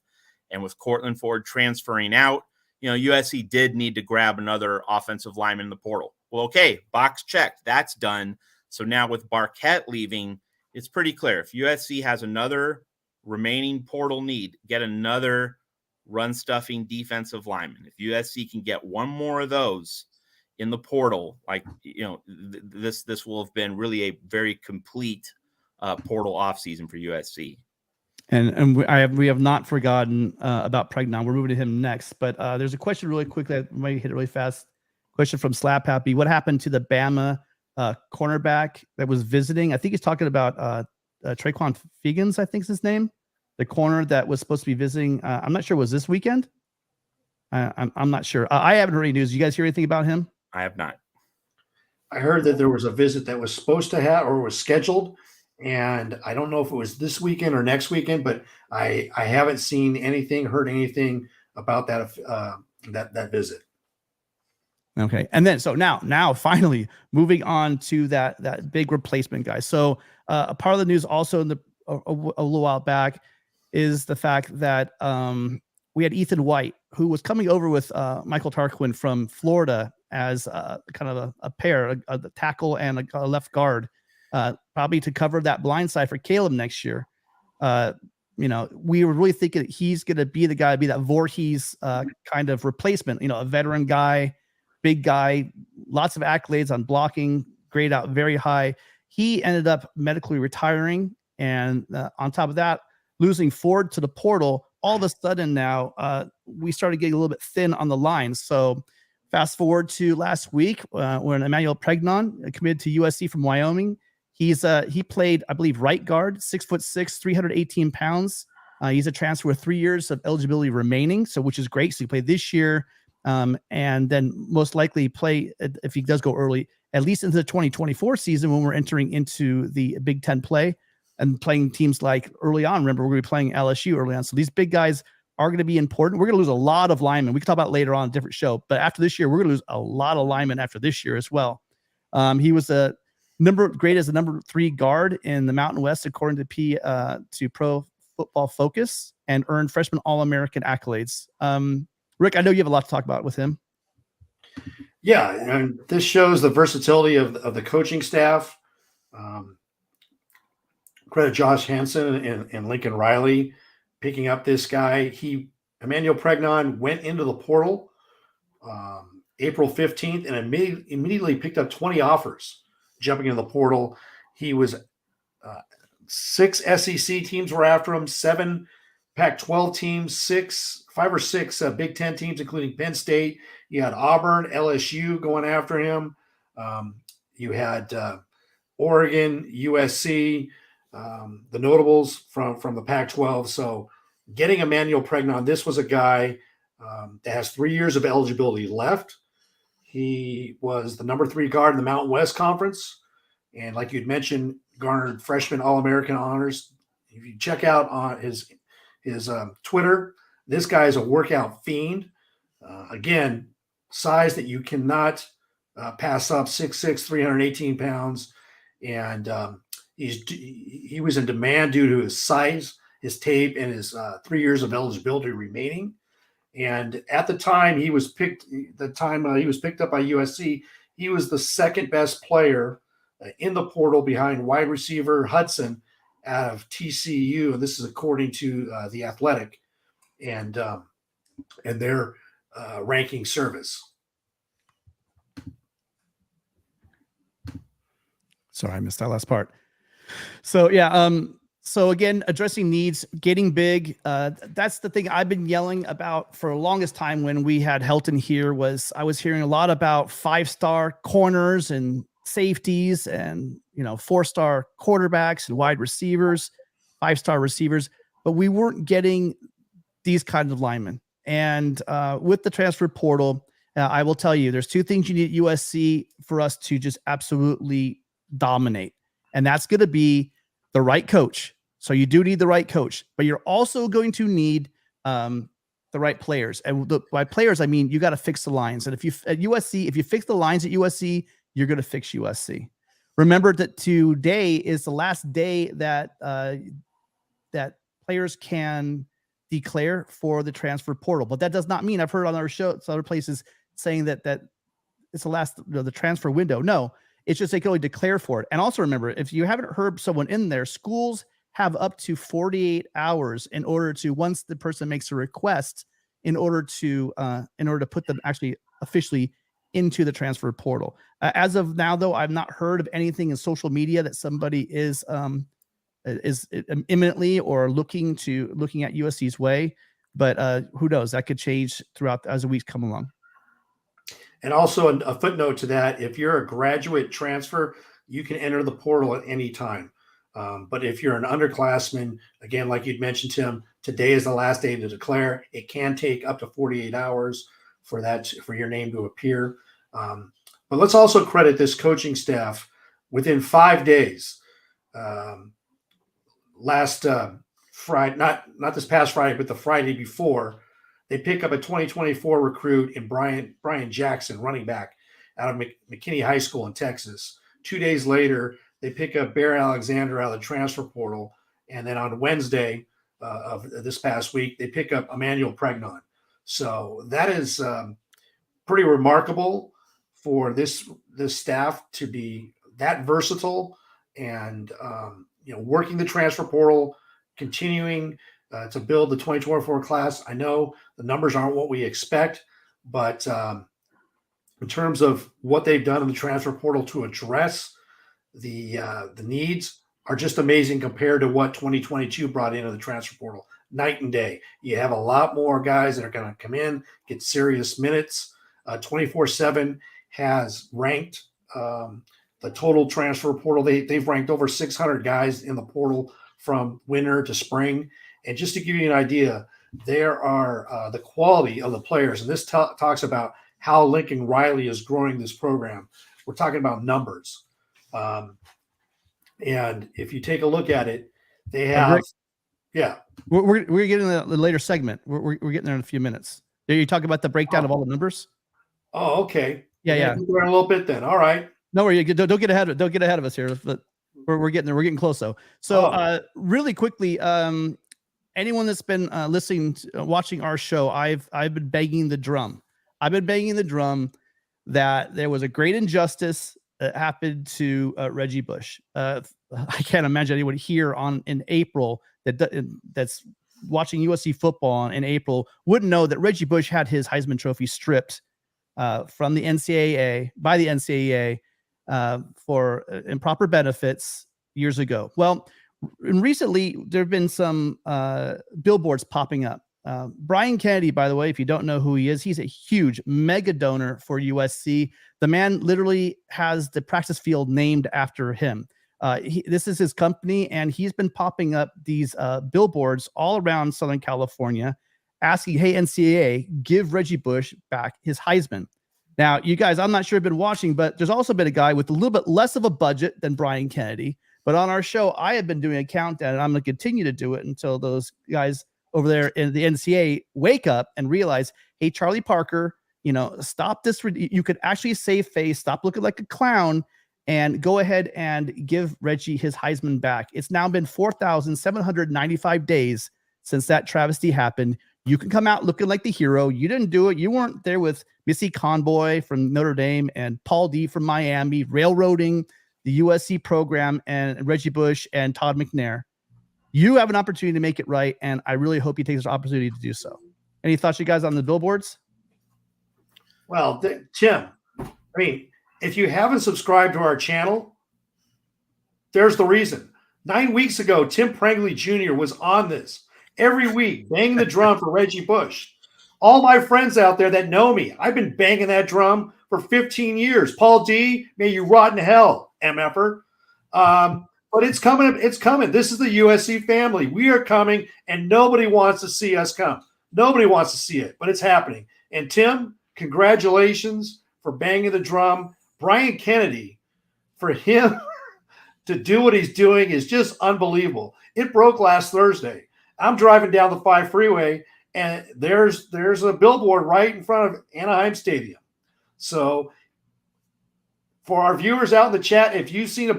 [SPEAKER 3] and with Cortland Ford transferring out, USC did need to grab another offensive lineman in the portal. Well, okay, box checked. That's done. So now with Barquet leaving, it's pretty clear. If USC has another remaining portal need, get another run stuffing defensive linemen. If USC can get one more of those in the portal, like, this will have been really a very complete portal offseason for USC.
[SPEAKER 1] And we have not forgotten about Pregnon. We're moving to him next, but there's a question really quick that might hit it really fast. Question from Slap Happy: what happened to the Bama cornerback that was visiting? I think he's talking about Traquan Fegans, I think is his name, the corner that was supposed to be visiting. I'm not sure, was this weekend? I'm not sure. I haven't heard any news. You guys hear anything about him?
[SPEAKER 3] I have not.
[SPEAKER 2] I heard that there was a visit that was supposed to have or was scheduled, and I don't know if it was this weekend or next weekend, but I haven't seen anything, heard anything about that that visit.
[SPEAKER 1] Okay, and then so now finally moving on to that big replacement guy. So a part of the news also in a little while back is the fact that we had Ethan White, who was coming over with Michael Tarquin from Florida as kind of a pair, a tackle and a left guard, probably to cover that blind side for Caleb next year. We were really thinking that he's going to be the guy, be that Voorhees kind of replacement, a veteran guy, big guy, lots of accolades on blocking, grade out very high. He ended up medically retiring. And on top of that, losing Ford to the portal, all of a sudden now we started getting a little bit thin on the line. So fast forward to last week when Emmanuel Pregnon committed to USC from Wyoming. He played, I believe, right guard, 6'6", 318 pounds. He's a transfer with 3 years of eligibility remaining, so which is great. So he played this year, and then most likely play, if he does go early, at least into the 2024 season when we're entering into the Big Ten play and playing teams like early on. Remember, we're going to be playing LSU early on. So these big guys are going to be important. We're going to lose a lot of linemen. We can talk about later on a different show. But after this year, we're going to lose a lot of linemen after this year as well. He was graded as the number 3 guard in the Mountain West, according to Pro Football Focus, and earned freshman All-American accolades. Rick, I know you have a lot to talk about with him.
[SPEAKER 2] Yeah, and this shows the versatility of the coaching staff. Credit Josh Hansen and Lincoln Riley picking up this guy. Emmanuel Pregnon went into the portal April 15th and immediately picked up 20 offers jumping into the portal. He was 6 SEC teams were after him, 7 Pac-12 teams, 5 or 6 Big Ten teams, including Penn State. You had Auburn, LSU going after him. You had Oregon, USC, the notables from the Pac-12. So getting Emmanuel Pregnon, this was a guy that has 3 years of eligibility left. He was the number 3 guard in the Mountain West Conference. And like you'd mentioned, garnered freshman All-American honors. If you check out on his Twitter, this guy is a workout fiend. Again, size that you cannot pass up, 6'6", 318 pounds. And he was in demand due to his size, his tape, and his 3 years of eligibility remaining. And at the time he was picked up by USC, he was the second best player in the portal behind wide receiver Hudson out of TCU. And this is according to The Athletic and their ranking service.
[SPEAKER 1] Sorry, I missed that last part. So yeah, so again, addressing needs, getting big. That's the thing I've been yelling about for the longest time when we had Helton here. I was hearing a lot about 5-star corners and safeties and 4-star quarterbacks and wide receivers, 5-star receivers, but we weren't getting these kinds of linemen. And with the transfer portal, I will tell you, there's 2 things you need at USC for us to just absolutely dominate. And that's going to be the right coach. So you do need the right coach, but you're also going to need the right players. And by players, I mean, you got to fix the lines. And if you fix the lines at USC, you're going to fix USC. Remember that today is the last day that that players can declare for the transfer portal. But that does not mean, I've heard on our show, other places saying that it's the last, the transfer window. No, it's just they can only declare for it. And also remember, if you haven't heard someone in there, schools have up to 48 hours in order to, once the person makes a request, in order to put them actually officially into the transfer portal. As of now, though, I've not heard of anything in social media that somebody is imminently or looking at USC's way. But who knows? That could change throughout as the weeks come along.
[SPEAKER 2] And also a footnote to that: if you're a graduate transfer, you can enter the portal at any time. But if you're an underclassman, again, like you'd mentioned, Tim, today is the last day to declare. It can take up to 48 hours for your name to appear. But let's also credit this coaching staff. Within 5 days, last Friday, not this past Friday, but the Friday before, they pick up a 2024 recruit in Brian Jackson, running back out of McKinney High School in Texas. 2 days later, they pick up Bear Alexander out of the transfer portal. And then on Wednesday of this past week, they pick up Emmanuel Pregnon. So that is pretty remarkable for this staff to be that versatile and working the transfer portal, continuing to build the 2024 class. I know the numbers aren't what we expect, but in terms of what they've done in the transfer portal to address the needs are just amazing compared to what 2022 brought into the transfer portal. Night and day. You have a lot more guys that are going to come in, get serious minutes. 24/7 has ranked the total transfer portal. They've ranked over 600 guys in the portal from winter to spring. And just to give you an idea, there are the quality of the players. And this talks about how Lincoln Riley is growing this program. We're talking about numbers. And if you take a look at it, they have,
[SPEAKER 1] We're getting the later segment. We're getting there in a few minutes. You talk about the breakdown of all the numbers.
[SPEAKER 2] Oh, okay.
[SPEAKER 1] Yeah.
[SPEAKER 2] We're a little bit then. All right.
[SPEAKER 1] No worry. Don't get ahead of us here. But we're getting there. We're getting close though. So really quickly, anyone that's been watching our show, I've been banging the drum. I've been banging the drum that there was a great injustice that happened to Reggie Bush. I can't imagine anyone here in April that's watching USC football in April wouldn't know that Reggie Bush had his Heisman Trophy stripped from the NCAA by the NCAA for improper benefits years ago. Well, and recently there have been some billboards popping up. Brian Kennedy, by the way, if you don't know who he is, he's a huge mega donor for USC. The man literally has the practice field named after him. This is his company, and he's been popping up these billboards all around Southern California asking, hey, NCAA, give Reggie Bush back his Heisman. Now, you guys, I'm not sure you've been watching, but there's also been a guy with a little bit less of a budget than Brian Kennedy. But on our show, I have been doing a countdown, and I'm going to continue to do it until those guys over there in the NCAA wake up and realize, hey, Charlie Parker, stop this. You could actually save face, stop looking like a clown, and go ahead and give Reggie his Heisman back. It's now been 4,795 days since that travesty happened. You can come out looking like the hero. You didn't do it. You weren't there with Missy Conboy from Notre Dame and Paul D from Miami, railroading the USC program and Reggie Bush and Todd McNair. You have an opportunity to make it right, and I really hope he takes the opportunity to do so. Any thoughts, you guys, on the billboards?
[SPEAKER 2] Well, Tim, if you haven't subscribed to our channel, there's the reason. 9 weeks ago, Tim Pregnon Jr. was on this every week, banging the drum for Reggie Bush. All my friends out there that know me, I've been banging that drum for 15 years. Paul D, may you rot in hell, MFer. But it's coming. It's coming. This is the USC family. We are coming, and nobody wants to see us come. Nobody wants to see it, but it's happening. And Tim, congratulations for banging the drum. Brian Kennedy, for him to do what he's doing is just unbelievable. It broke last Thursday. I'm driving down the 5 freeway, and there's a billboard right in front of Anaheim Stadium. So for our viewers out in the chat, if you've seen a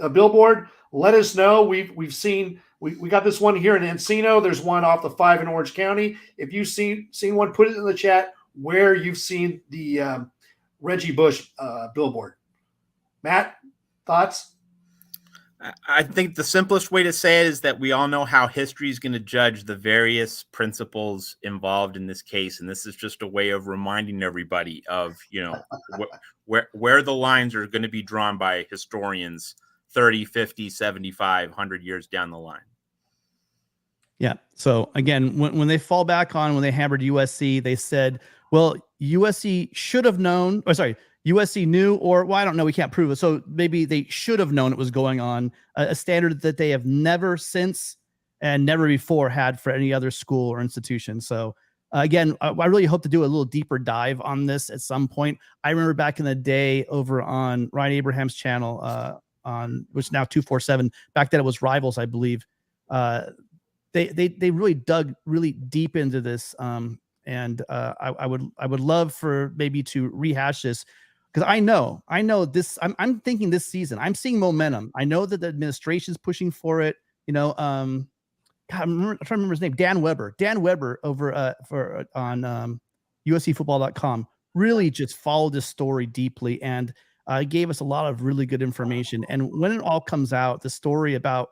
[SPEAKER 2] billboard, let us know. We've seen we got this one here in Encino. There's one off the 5 in Orange County. If you've seen one, put it in the chat where you've seen the Reggie Bush billboard. Matt, thoughts?
[SPEAKER 3] I think the simplest way to say it is that we all know how history is going to judge the various principles involved in this case. And this is just a way of reminding everybody of, where the lines are going to be drawn by historians 30, 50, 75, 100 years down the line.
[SPEAKER 1] Yeah. So again, when they fall back on when they hammered USC, they said, well, USC should have known, or sorry, USC knew, or well, I don't know, we can't prove it. So maybe they should have known it was going on, a standard that they have never since and never before had for any other school or institution. So again, I really hope to do a little deeper dive on this at some point. I remember back in the day over on Ryan Abraham's channel, on which now 247. Back then it was Rivals, I believe. They really dug really deep into this, and I would love for maybe to rehash this, because I know this. I'm thinking this season I'm seeing momentum. I know that the administration's pushing for it. God, I'm trying to remember his name. Dan Weber over on USCFootball.com really just followed this story deeply and gave us a lot of really good information. And when it all comes out, the story about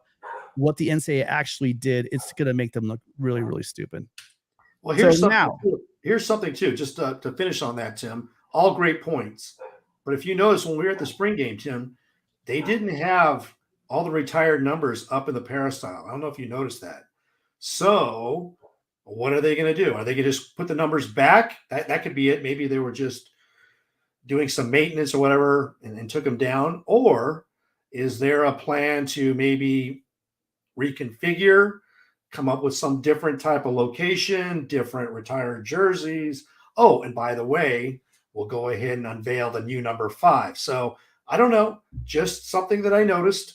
[SPEAKER 1] what the NCAA actually did, it's going to make them look really, really stupid.
[SPEAKER 2] Well, here's something too, just to finish on that, Tim. All great points. But if you notice, when we were at the spring game, Tim, they didn't have all the retired numbers up in the peristyle. I don't know if you noticed that. So what are they going to do? Are they going to just put the numbers back? That could be it. Maybe they were just doing some maintenance or whatever and took them down. Or is there a plan to maybe reconfigure, come up with some different type of location, different retired jerseys? Oh, and by the way, we'll go ahead and unveil the new number 5. So I don't know, just something that I noticed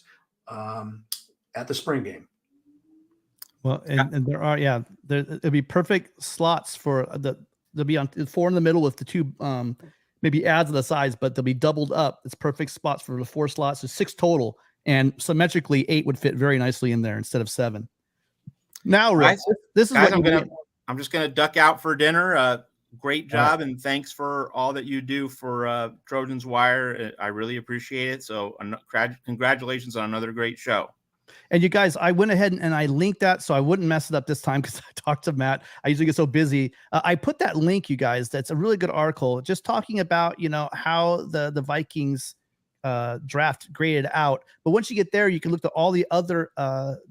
[SPEAKER 2] at the spring game.
[SPEAKER 1] Well, and there are, there'll be perfect slots for there'll be on 4 in the middle with the 2 maybe adds on the sides, but they'll be doubled up. It's perfect spots for the 4 slots. There's 6 total, and symmetrically 8 would fit very nicely in there instead of 7. Now, Rick, this is
[SPEAKER 3] guys,
[SPEAKER 1] what
[SPEAKER 3] I'm just gonna duck out for dinner. Great job, and thanks for all that you do for Trojans Wire. I really appreciate it. So congratulations on another great show.
[SPEAKER 1] And you guys, I went ahead and I linked that so I wouldn't mess it up this time, because I talked to Matt. I usually get so busy. I put that link, you guys. That's a really good article, just talking about how the Vikings draft graded out. But once you get there, you can look at all the other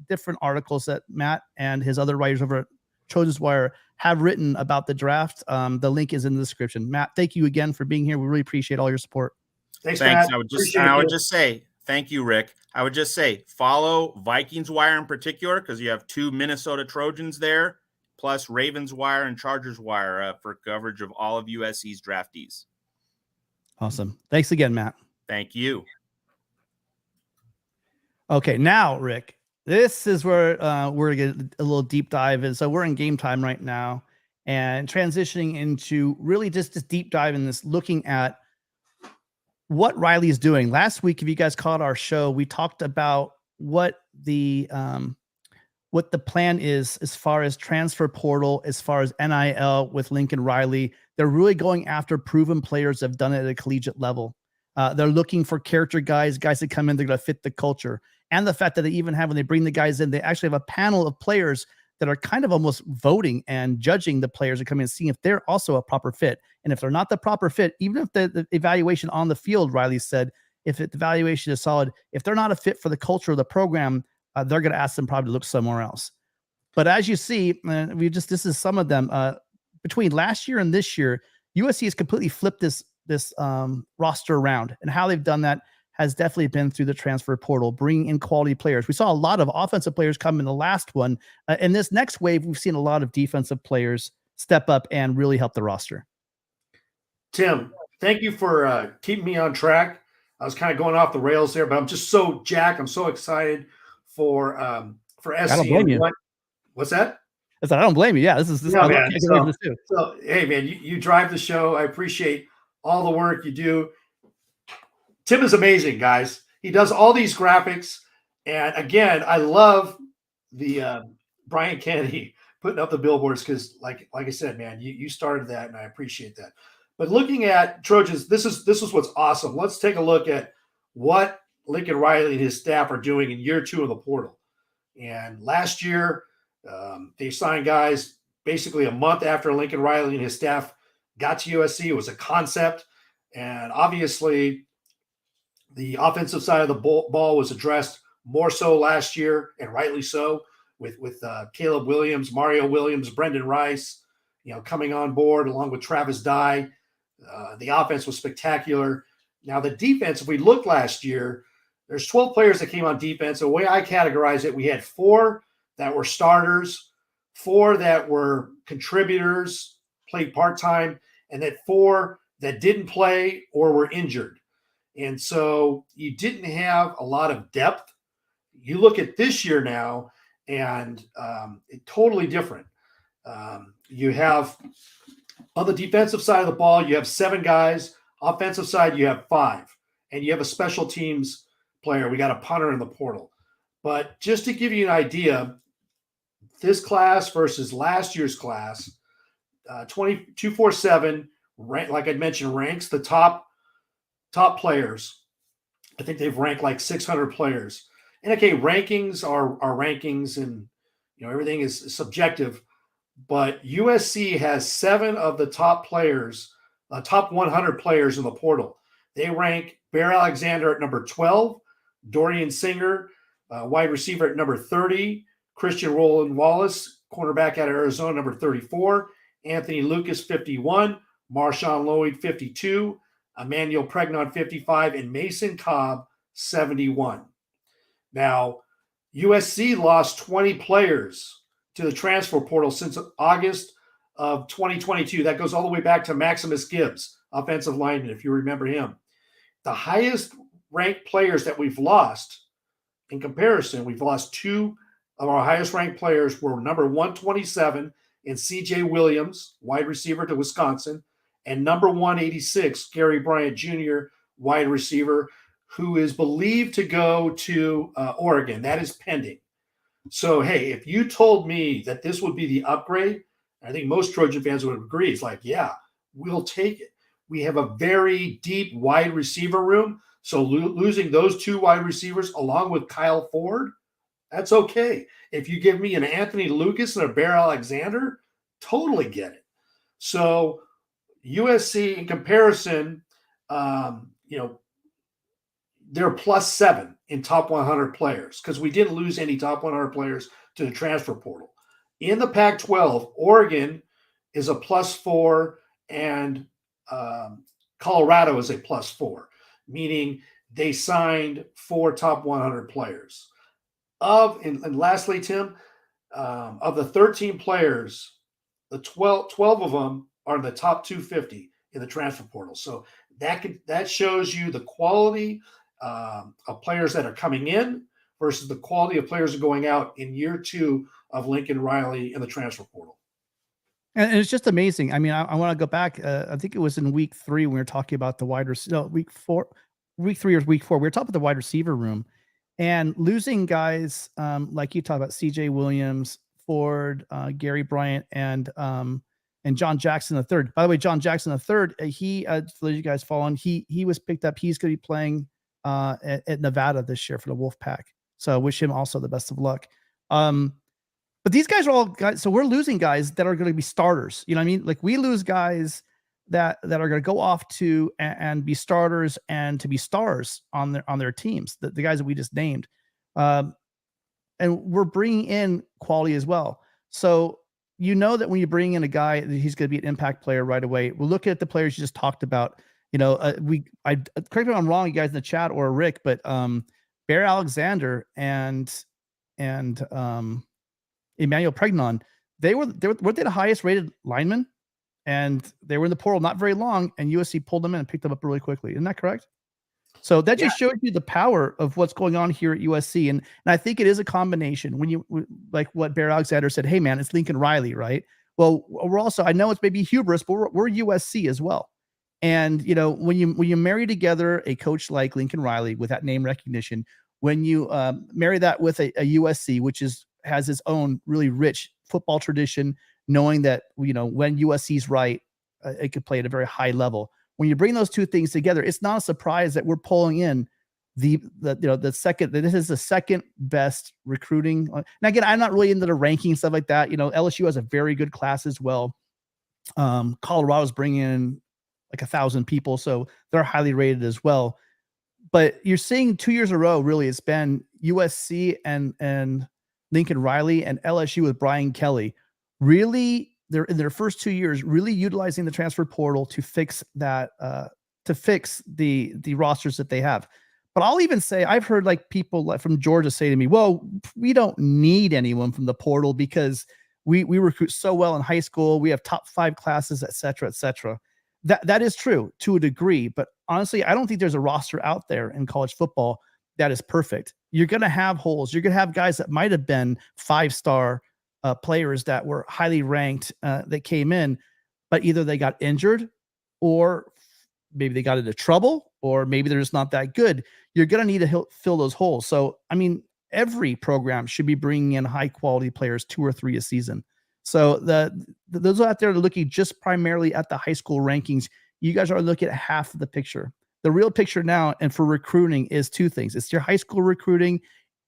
[SPEAKER 1] different articles that Matt and his other writers over at Trojans Wire have written about the draft. The link is in the description. Matt, thank you again for being here. We really appreciate all your support.
[SPEAKER 2] Thanks. Matt.
[SPEAKER 3] I would just say thank you, Rick. I would just say follow Vikings Wire in particular, because you have 2 Minnesota Trojans there, plus Ravens Wire and Chargers Wire for coverage of all of USC's draftees.
[SPEAKER 1] Awesome. Thanks again, Matt.
[SPEAKER 3] Thank you.
[SPEAKER 1] Okay, now, Rick, this is where we're going to get a little deep dive. And so we're in game time right now and transitioning into really just this deep dive in this, looking at what Riley is doing. Last week, if you guys caught our show, we talked about what the plan is as far as transfer portal, as far as NIL with Lincoln Riley. They're really going after proven players that have done it at a collegiate level. They're looking for character guys that come in, they're going to fit the culture. And the fact that they even have, when they bring the guys in, they actually have a panel of players that are kind of almost voting and judging the players that come in, seeing if they're also a proper fit. And if they're not the proper fit, even if the evaluation on the field, Riley said, if the evaluation is solid, if they're not a fit for the culture of the program, they're going to ask them probably to look somewhere else. But as you see, this is some of them. Between last year and this year, USC has completely flipped this roster around, and how they've done that has definitely been through the transfer portal, bringing in quality players. We saw a lot of offensive players come in the last one. In this next wave, we've seen a lot of defensive players step up and really help the roster.
[SPEAKER 2] Tim, thank you for keeping me on track. I was kind of going off the rails there, but I'm just so jacked. I'm so excited for SC.
[SPEAKER 1] I don't blame you.
[SPEAKER 2] What's that?
[SPEAKER 1] I don't blame you. Yeah, this is
[SPEAKER 2] no, man. So, hey, man, you drive the show. I appreciate all the work you do. Tim is amazing, guys. He does all these graphics. And again, I love the Brian Kennedy putting up the billboards, because like I said, man, you started that, and I appreciate that. But looking at Trojans, this is what's awesome. Let's take a look at what Lincoln Riley and his staff are doing in year 2 of the portal. And last year, they signed guys basically a month after Lincoln Riley and his staff got to USC. It was a concept. And obviously, the offensive side of the ball was addressed more so last year, and rightly so, with Caleb Williams, Mario Williams, Brendan Rice, coming on board along with Travis Dye. The offense was spectacular. Now, the defense, if we look last year, there's 12 players that came on defense. The way I categorize it, we had 4 that were starters, 4 that were contributors, played part-time, and then 4 that didn't play or were injured. And so you didn't have a lot of depth. You look at this year now, and it's totally different. You have, on the defensive side of the ball, you have 7 guys. Offensive side, you have 5. And you have a special teams player. We got a punter in the portal. But just to give you an idea, this class versus last year's class, 247, like I mentioned, ranks the top players. I think they've ranked like 600 players. And okay, rankings are rankings, and everything is subjective. But USC has 7 of the top players, top 100 players in the portal. They rank Bear Alexander at number 12, Dorian Singer, wide receiver at number 30, Christian Roland Wallace, cornerback out of Arizona, number 34, Anthony Lucas, 51, Marshawn Lloyd, 52, Emmanuel Pregnon, 55, and Mason Cobb, 71. Now, USC lost 20 players to the transfer portal since August of 2022. That goes all the way back to Maximus Gibbs, offensive lineman, if you remember him. The highest ranked players that we've lost, in comparison, we've lost 2 of our highest ranked players were number 127 in CJ Williams, wide receiver to Wisconsin, and number 186, Gary Bryant Jr., wide receiver, who is believed to go to Oregon. That is pending. So, hey, if you told me that this would be the upgrade, I think most Trojan fans would agree. It's like, yeah, we'll take it. We have a very deep wide receiver room. So losing those 2 wide receivers along with Kyle Ford, that's okay. If you give me an Anthony Lucas and a Bear Alexander, totally get it. So USC, in comparison, they're plus 7 in top 100 players because we didn't lose any top 100 players to the transfer portal. In the Pac-12, Oregon is a plus 4 and Colorado is a plus 4, meaning they signed 4 top 100 players. And lastly, Tim, of the 13 players, the 12 of them are in the top 250 in the transfer portal. So that shows you the quality of players that are coming in versus the quality of players going out in year 2 of Lincoln Riley in the transfer portal.
[SPEAKER 1] And it's just amazing. I mean, I want to go back. I think it was in week 3 when we were talking about the week 3 or week 4. We were talking about the wide receiver room and losing guys like you talked about, CJ Williams, Ford, Gary Bryant, and John Jackson III. By the way, John Jackson III, he, for you guys following, he was picked up. He's going to be playing at Nevada this year for the Wolfpack. So I wish him also the best of luck. But these guys are all guys. So we're losing guys that are going to be starters. You know what I mean? Like we lose guys that are going to go off to and be starters and to be stars on their teams. The guys that we just named, and we're bringing in quality as well. So that when you bring in a guy, he's going to be an impact player right away. We'll look at the players you just talked about. Correct me if I'm wrong, you guys in the chat or Rick, but Bear Alexander and Emmanuel Pregnon, weren't they the highest rated linemen, and they were in the portal not very long, and USC pulled them in and picked them up really quickly. Isn't that correct? So that just shows you the power of what's going on here at USC, and I think it is a combination. When you like what Bear Alexander said, hey man, it's Lincoln Riley, right? Well, we're also, I know it's maybe hubris, but we're USC as well. And when you marry together a coach like Lincoln Riley with that name recognition, when you marry that with a USC, which has its own really rich football tradition, knowing that when USC's right, it could play at a very high level. When you bring those two things together, it's not a surprise that we're pulling in the second, this is the second best recruiting. Now again, I'm not really into the ranking stuff like that. LSU has a very good class as well. Colorado's bringing in like 1,000 people, so they're highly rated as well. But you're seeing 2 years in a row, really, it's been USC and Lincoln Riley and LSU with Brian Kelly. Really, they're in their first 2 years, really utilizing the transfer portal to fix that, to fix the rosters that they have. But I'll even say, I've heard like people from Georgia say to me, well, we don't need anyone from the portal because we recruit so well in high school. We have top 5 classes, et cetera, et cetera. That is true to a degree, but honestly, I don't think there's a roster out there in college football that is perfect. You're going to have holes. You're going to have guys that might have been 5-star players that were highly ranked that came in, but either they got injured or maybe they got into trouble or maybe they're just not that good. You're going to need to fill those holes. So, I mean, every program should be bringing in high quality players, 2 or 3 a season. So those out there looking just primarily at the high school rankings, you guys are looking at half of the picture. The real picture now, and for recruiting, is 2 things. It's your high school recruiting.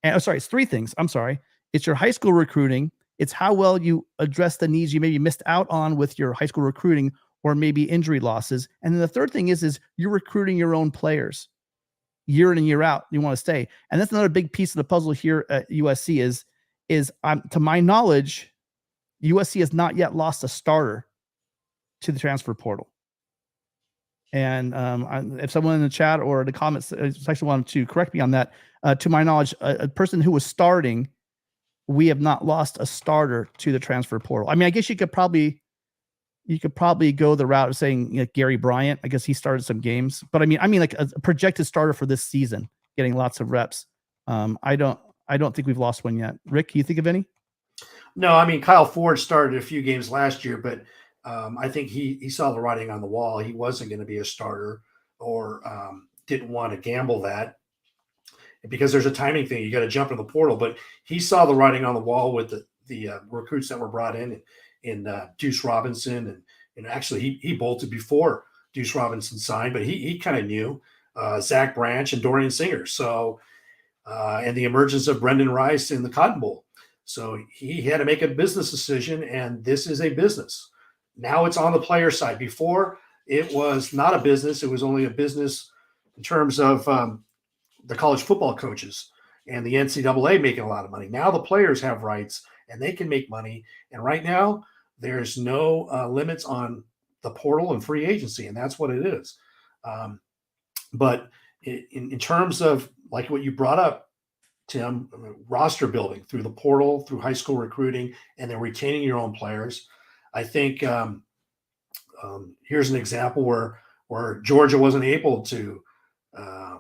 [SPEAKER 1] And it's 3 things. I'm sorry. It's your high school recruiting. It's how well you address the needs you maybe missed out on with your high school recruiting or maybe injury losses. And then the third thing is you're recruiting your own players year in and year out. You want to stay. And that's another big piece of the puzzle here at USC is to my knowledge, USC has not yet lost a starter to the transfer portal. And if someone in the chat or the comments section wanted to correct me on that, to my knowledge, a person who was starting, we have not lost a starter to the transfer portal. I mean, I guess you could probably go the route of saying Gary Bryant. I guess he started some games, but I mean like a projected starter for this season, getting lots of reps. I don't think we've lost one yet. Rick, can you think of any?
[SPEAKER 2] No, I mean, Kyle Ford started a few games last year, but I think he saw the writing on the wall. He wasn't going to be a starter or didn't want to gamble that because there's a timing thing. You got to jump in the portal, but he saw the writing on the wall with the recruits that were brought in Deuce Robinson. And actually he bolted before Deuce Robinson signed, but he kind of knew Zach Branch and Dorian Singer. So, and the emergence of Brendan Rice in the Cotton Bowl. So he had to make a business decision, and this is a business. Now it's on the player side. Before, it was not a business. It was only a business in terms of the college football coaches and the NCAA making a lot of money. Now the players have rights, and they can make money. And right now, there's no limits on the portal and free agency, and that's what it is. But in terms of like what you brought up, Tim, roster building through the portal, through high school recruiting, and then retaining your own players. I think here's an example where Georgia wasn't able to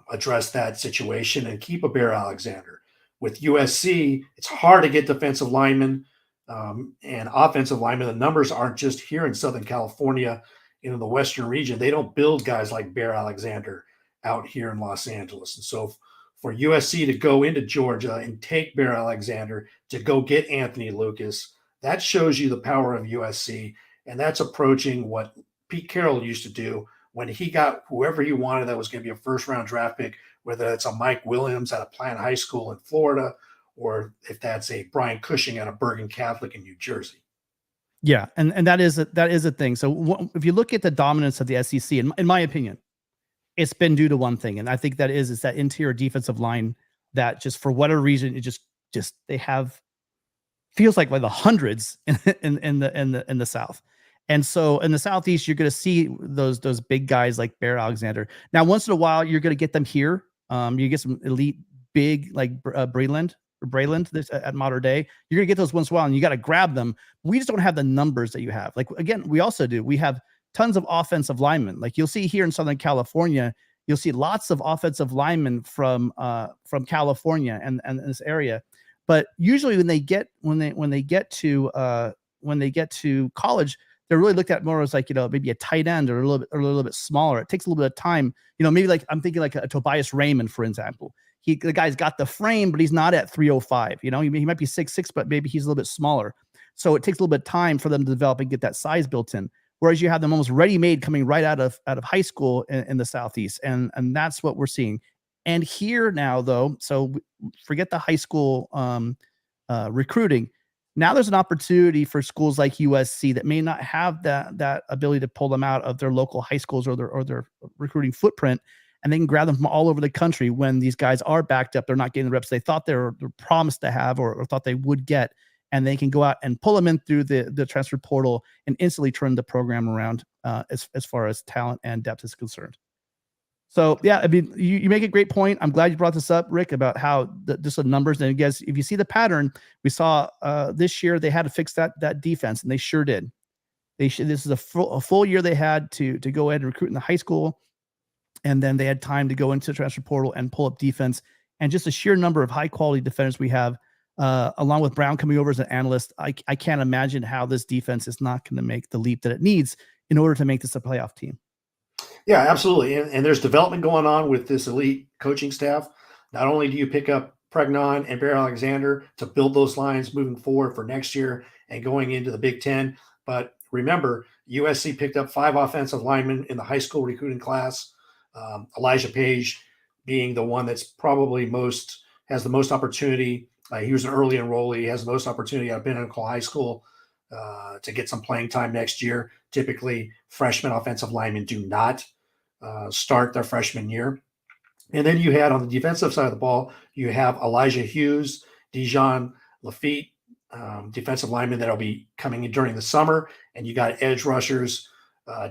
[SPEAKER 2] address that situation and keep a Bear Alexander. With USC, it's hard to get defensive linemen and offensive linemen. The numbers aren't just here in Southern California, in the Western region. They don't build guys like Bear Alexander out here in Los Angeles. And so for USC to go into Georgia and take Bear Alexander, to go get Anthony Lucas, that shows you the power of USC. And that's approaching what Pete Carroll used to do when he got whoever he wanted that was going to be a first-round draft pick, whether it's a Mike Williams at a Plant High School in Florida, or if that's a Brian Cushing at a Bergen Catholic in New Jersey.
[SPEAKER 1] Yeah, and that is a thing. So if you look at the dominance of the SEC, in my opinion, it's been due to one thing, and I think that is that interior defensive line that just for whatever reason it just they have feels like the hundreds in the South. And so in the Southeast, you're going to see those big guys like Bear Alexander. Now, once in a while, you're going to get them here. You get some elite big like Brayland this at Modern Day. You're going to get those once in a while, and you got to grab them. We just don't have the numbers that you have. Like, again, we also do. We have tons of offensive linemen. Like you'll see here in Southern California, you'll see lots of offensive linemen from California and this area. But usually when they get to college, they're really looked at more as like, maybe a tight end or a little bit smaller. It takes a little bit of time, maybe like I'm thinking like a Tobias Raymond, for example. The guy's got the frame, but he's not at 305. He might be 6'6", but maybe he's a little bit smaller. So it takes a little bit of time for them to develop and get that size built in. Whereas you have them almost ready-made coming right out of high school in the Southeast. And that's what we're seeing. And here now, though, so forget the high school recruiting. Now there's an opportunity for schools like USC that may not have that ability to pull them out of their local high schools or their recruiting footprint, and they can grab them from all over the country when these guys are backed up. They're not getting the reps they thought they're promised to have or thought they would get, and they can go out and pull them in through the transfer portal and instantly turn the program around as far as talent and depth is concerned. So yeah, I mean, you make a great point. I'm glad you brought this up, Rick, about how just the numbers. And guys, if you see the pattern, we saw this year they had to fix that defense, and they sure did. This is a full year they had to go ahead and recruit in the high school, and then they had time to go into the transfer portal and pull up defense. And just the sheer number of high quality defenders we have, along with Brown coming over as an analyst, I can't imagine how this defense is not going to make the leap that it needs in order to make this a playoff team.
[SPEAKER 2] Yeah, absolutely. And there's development going on with this elite coaching staff. Not only do you pick up Pregnon and Bear Alexander to build those lines moving forward for next year and going into the Big Ten, but remember, USC picked up 5 offensive linemen in the high school recruiting class. Elijah Page being the one that's probably has the most opportunity. He was an early enrollee. He has the most opportunity out of Pinnacle High School to get some playing time next year. Typically, freshman offensive linemen do not start their freshman year. And then you had on the defensive side of the ball, you have Elijah Hughes, Dijon Lafitte, defensive linemen that'll be coming in during the summer. And you got edge rushers,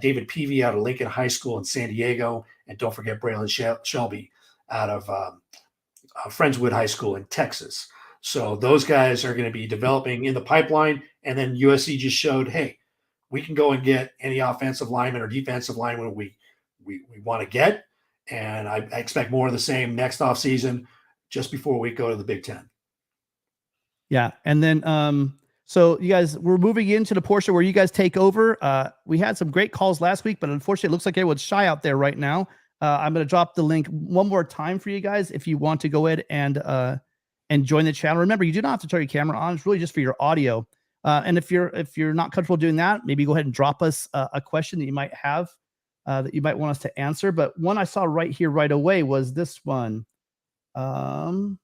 [SPEAKER 2] David Peavy out of Lincoln High School in San Diego. And don't forget Braylon Shelby out of Friendswood High School in Texas. So those guys are going to be developing in the pipeline. And then USC just showed, hey, we can go and get any offensive lineman or defensive lineman we want to get. And I expect more of the same next offseason just before we go to the Big Ten.
[SPEAKER 1] Yeah. And then, so you guys, we're moving into the portion where you guys take over. We had some great calls last week, but unfortunately it looks like everyone's shy out there right now. I'm going to drop the link one more time for you guys if you want to go ahead and join the channel. Remember, you do not have to turn your camera on. It's really just for your audio. And if you're not comfortable doing that, maybe go ahead and drop us a question that you might have that you might want us to answer. But one I saw right here right away was this one. Someone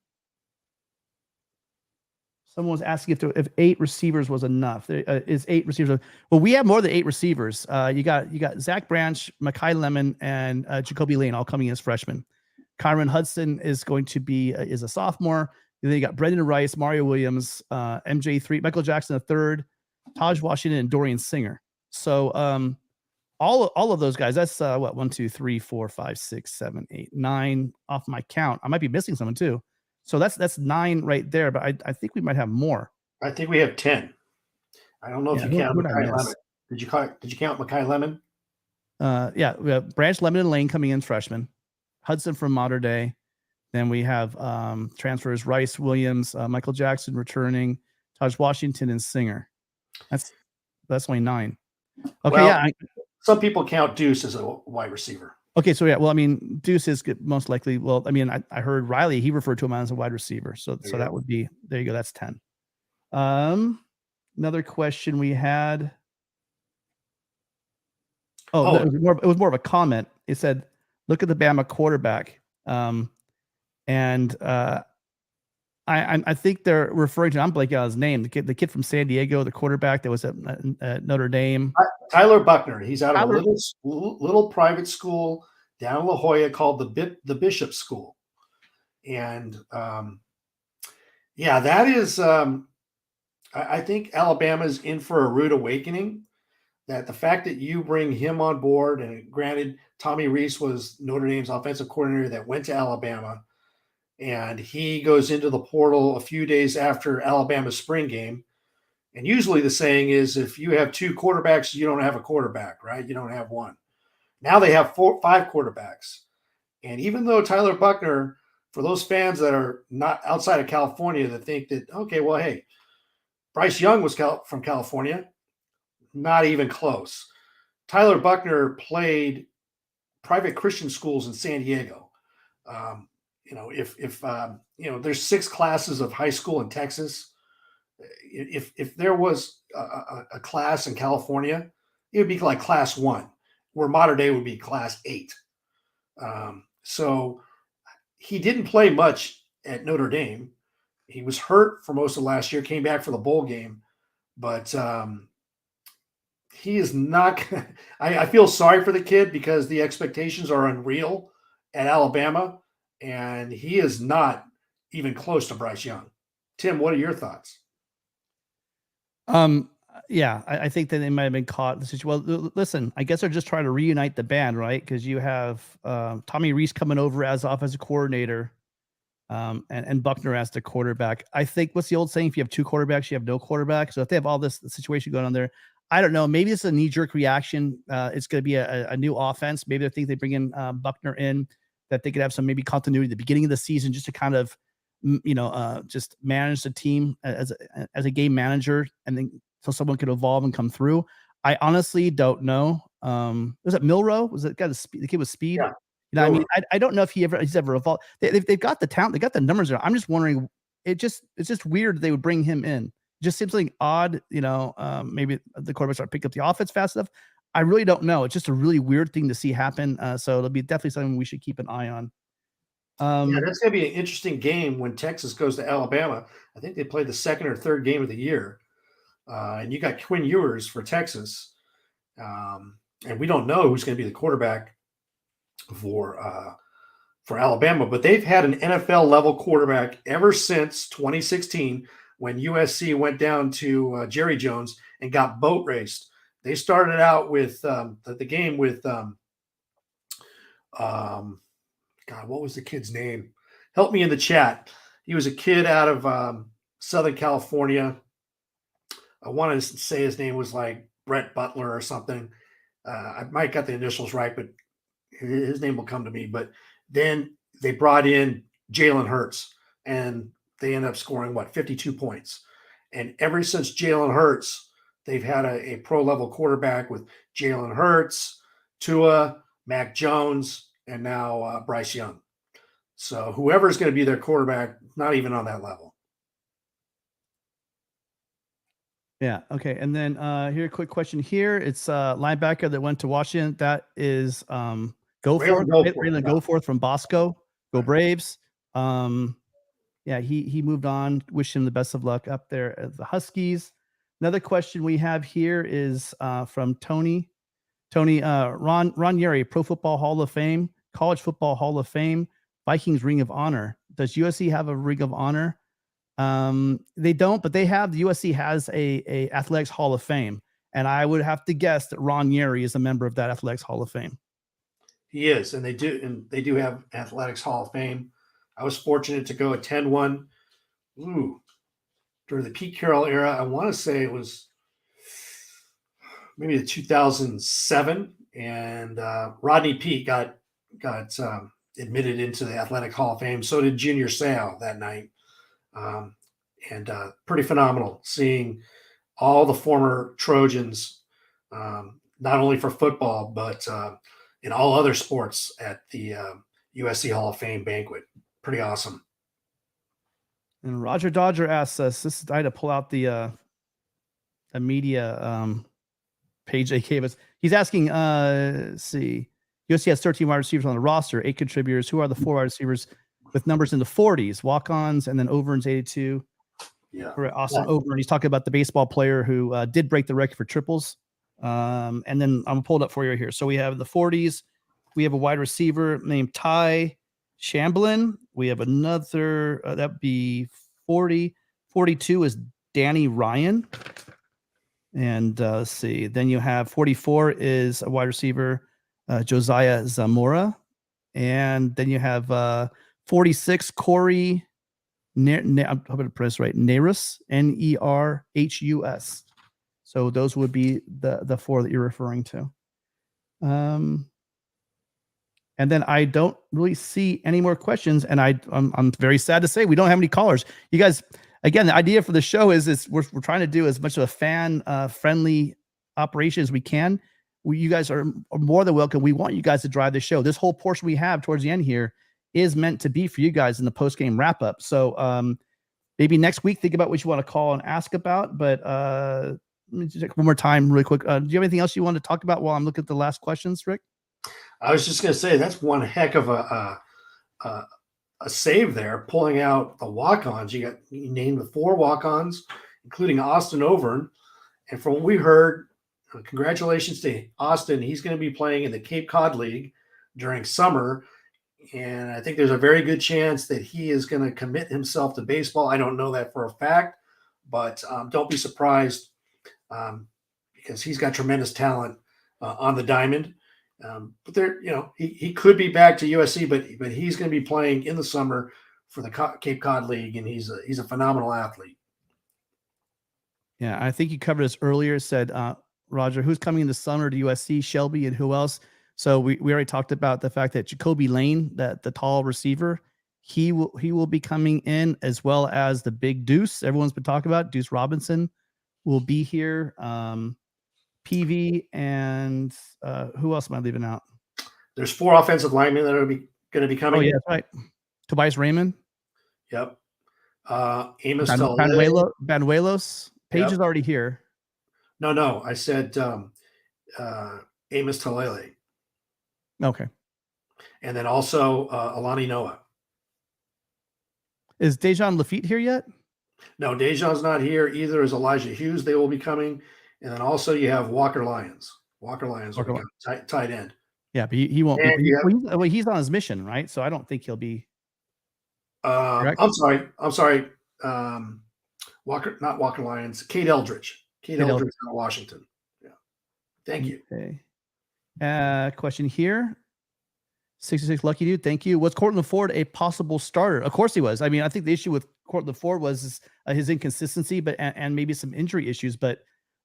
[SPEAKER 1] was asking if 8 receivers was enough. Is 8 receivers? Well, we have more than 8 receivers. You got Zach Branch, Mekhi Lemon, and Jacoby Lane all coming in as freshmen. Kyron Hudson is going to be is a sophomore. And then you got Brendan Rice, Mario Williams, MJ3, Michael Jackson III, Taj Washington, and Dorian Singer. So all of those guys. That's 1, 2, 3, 4, 5, 6, 7, 8, 9 off my count. I might be missing someone too. So that's 9 right there, but I think we might have more.
[SPEAKER 2] I think we have 10. I don't know if you count Mekhi Lemon. Did you count Mekhi Lemon?
[SPEAKER 1] Yeah, we have Branch, Lemon, and Lane coming in freshmen. Hudson from Mater Dei. Then we have transfers Rice, Williams, Michael Jackson returning, Taj Washington, and Singer. That's only 9. Okay, well, yeah.
[SPEAKER 2] Some people count Deuce as a wide receiver.
[SPEAKER 1] Okay, so yeah, well, I mean, Deuce is most likely. Well, I mean, I heard Riley, he referred to him as a wide receiver. So that would be, there you go. That's 10. Another question we had. It was more of a comment. It said, look at the Bama quarterback. I think they're referring to, I'm blanking on his name, the kid from San Diego, the quarterback that was at Notre Dame.
[SPEAKER 2] Tyler Buchner. He's out of a little private school down in La Jolla called the Bishop School. And that is, I think Alabama's in for a rude awakening. That the fact that you bring him on board, and granted, Tommy Rees was Notre Dame's offensive coordinator that went to Alabama, and he goes into the portal a few days after Alabama's spring game. And usually the saying is, if you have 2 quarterbacks, you don't have a quarterback, right? You don't have one. Now they have 5 quarterbacks. And even though Tyler Buchner, for those fans that are not outside of California that think that, okay, well, hey, Bryce Young was from California, not even close. Tyler Buchner played private Christian schools in San Diego. If there's 6 classes of high school in Texas. If there was a class in California, it would be like class 1, where Mater Dei would be class 8. So he didn't play much at Notre Dame. He was hurt for most of last year, came back for the bowl game, but he is not. I feel sorry for the kid because the expectations are unreal at Alabama, and he is not even close to Bryce Young. Tim, what are your thoughts?
[SPEAKER 1] Yeah, I think that they might have been caught in the situation. Well, listen, I guess they're just trying to reunite the band, right? Because you have Tommy Rees coming over as offensive coordinator, and Buchner as the quarterback. I think, what's the old saying? If you have two quarterbacks, you have no quarterback. So if they have all this situation going on there, I don't know. Maybe it's a knee-jerk reaction. It's going to be a new offense. Maybe they think they bring in Buchner in, that they could have some maybe continuity at the beginning of the season just to kind of, just manage the team as a game manager, and then so someone could evolve and come through. I honestly don't know. Was it Milroe? Was it the kid with speed?
[SPEAKER 2] Yeah.
[SPEAKER 1] I mean, I don't know if he's ever evolved. They've got the talent, they got the numbers there. I'm just wondering, it's just weird they would bring him in. It just seems like odd, maybe the quarterbacks aren't picking up the offense fast enough. I really don't know. It's just a really weird thing to see happen. So it'll be definitely something we should keep an eye on.
[SPEAKER 2] Yeah, that's going to be an interesting game when Texas goes to Alabama. I think they play the second or third game of the year. And you got Quinn Ewers for Texas. And we don't know who's going to be the quarterback for Alabama, but they've had an NFL level quarterback ever since 2016 when USC went down to Jerry Jones and got boat raced. They started out with the game with God, what was the kid's name? Help me in the chat. He was a kid out of Southern California. I want to say his name was like Brett Butler or something. I might got the initials right, but his name will come to me. But then they brought in Jalen Hurts, and they ended up scoring, 52 points. And ever since Jalen Hurts, they've had a pro-level quarterback with Jalen Hurts, Tua, Mac Jones, and now Bryce Young. So whoever's going to be their quarterback, not even on that level.
[SPEAKER 1] Yeah. Okay. And then here, a quick question here. It's linebacker that went to Washington. That is Raylan Goforth from Bosco. Go Braves. Yeah, he moved on. Wish him the best of luck up there at the Huskies. Another question we have here is from Tony. Ron Yeri, Pro Football Hall of Fame, College Football Hall of Fame, Vikings Ring of Honor. Does USC have a Ring of Honor? They don't, but the USC has a Athletics Hall of Fame, and I would have to guess that Ron Yeri is a member of that Athletics Hall of Fame.
[SPEAKER 2] He is, and they do have Athletics Hall of Fame. I was fortunate to go attend one. During the Pete Carroll era. I want to say it was maybe the 2007, and Rodney Peete got admitted into the Athletic Hall of Fame. So did Junior Seau that night. And pretty phenomenal seeing all the former Trojans, not only for football, but in all other sports at the USC Hall of Fame banquet. Pretty awesome.
[SPEAKER 1] And Roger Dodger asks us, I had to pull out the media page they gave us. He's asking, let's see, USC has 13 wide receivers on the roster, 8 contributors. Who are the 4 wide receivers with numbers in the 40s, walk-ons, and then Overn's 82.
[SPEAKER 2] Yeah.
[SPEAKER 1] Austin Overn. He's talking about the baseball player who did break the record for triples. And then I'm pulled up for you right here. So we have the 40s. We have a wide receiver named Ty Shamblin. We have another, that'd be 40. 42 is Danny Ryan. And let's see. Then you have 44 is a wide receiver, Josiah Zamora. And then you have 46, Corey, I'm going to pronounce right, Nerus, Nerhus. So those would be the 4 that you're referring to. And then I don't really see any more questions, and I'm very sad to say we don't have any callers. You guys, again, the idea for the show is we're trying to do as much of a fan friendly operation as we can. You guys are more than welcome. We want you guys to drive the show. This whole portion we have towards the end here is meant to be for you guys in the post game wrap up. So maybe next week think about what you want to call and ask about. But let me just check one more time, really quick. Do you have anything else you want to talk about while I'm looking at the last questions, Rick?
[SPEAKER 2] I was just going to say that's one heck of a a save there, pulling out the walk-ons. You named the 4 walk-ons, including Austin Overn. And from what we heard, congratulations to Austin. He's going to be playing in the Cape Cod League during summer. And I think there's a very good chance that he is going to commit himself to baseball. I don't know that for a fact, but don't be surprised because he's got tremendous talent on the diamond. But there, he could be back to USC, but he's going to be playing in the summer for the Cape Cod League, and he's a phenomenal athlete.
[SPEAKER 1] Yeah, I think you covered this earlier. Said Roger, who's coming in the summer to USC? Shelby and who else? So we already talked about the fact that Jacoby Lane, that the tall receiver, he will be coming in, as well as the big Deuce. Everyone's been talking about Deuce Robinson will be here. PV and who else am I leaving out?
[SPEAKER 2] There's 4 offensive linemen that are going to be coming.
[SPEAKER 1] Oh yeah, that's right. Tobias Raymond.
[SPEAKER 2] Yep. Amos
[SPEAKER 1] Banuelos. Paige is already here.
[SPEAKER 2] No. I said Amos Talele.
[SPEAKER 1] Okay.
[SPEAKER 2] And then also Alani Noah.
[SPEAKER 1] Is Dejan Lafitte here yet?
[SPEAKER 2] No, Dejan's not here. Either is Elijah Hughes. They will be coming. And then also you have Walker Lyons. Walker Lyons will be tight end.
[SPEAKER 1] Yeah, but he won't. He's on his mission, right? So I don't think he'll be.
[SPEAKER 2] I'm sorry. Not Walker Lyons. Kate Eldridge. Kate Eldridge out of Washington. Yeah. Thank you.
[SPEAKER 1] Okay. Question here. 66 Lucky Dude. Thank you. Was Cortland Ford a possible starter? Of course he was. I mean, I think the issue with Cortland Ford was his inconsistency, and maybe some injury issues. But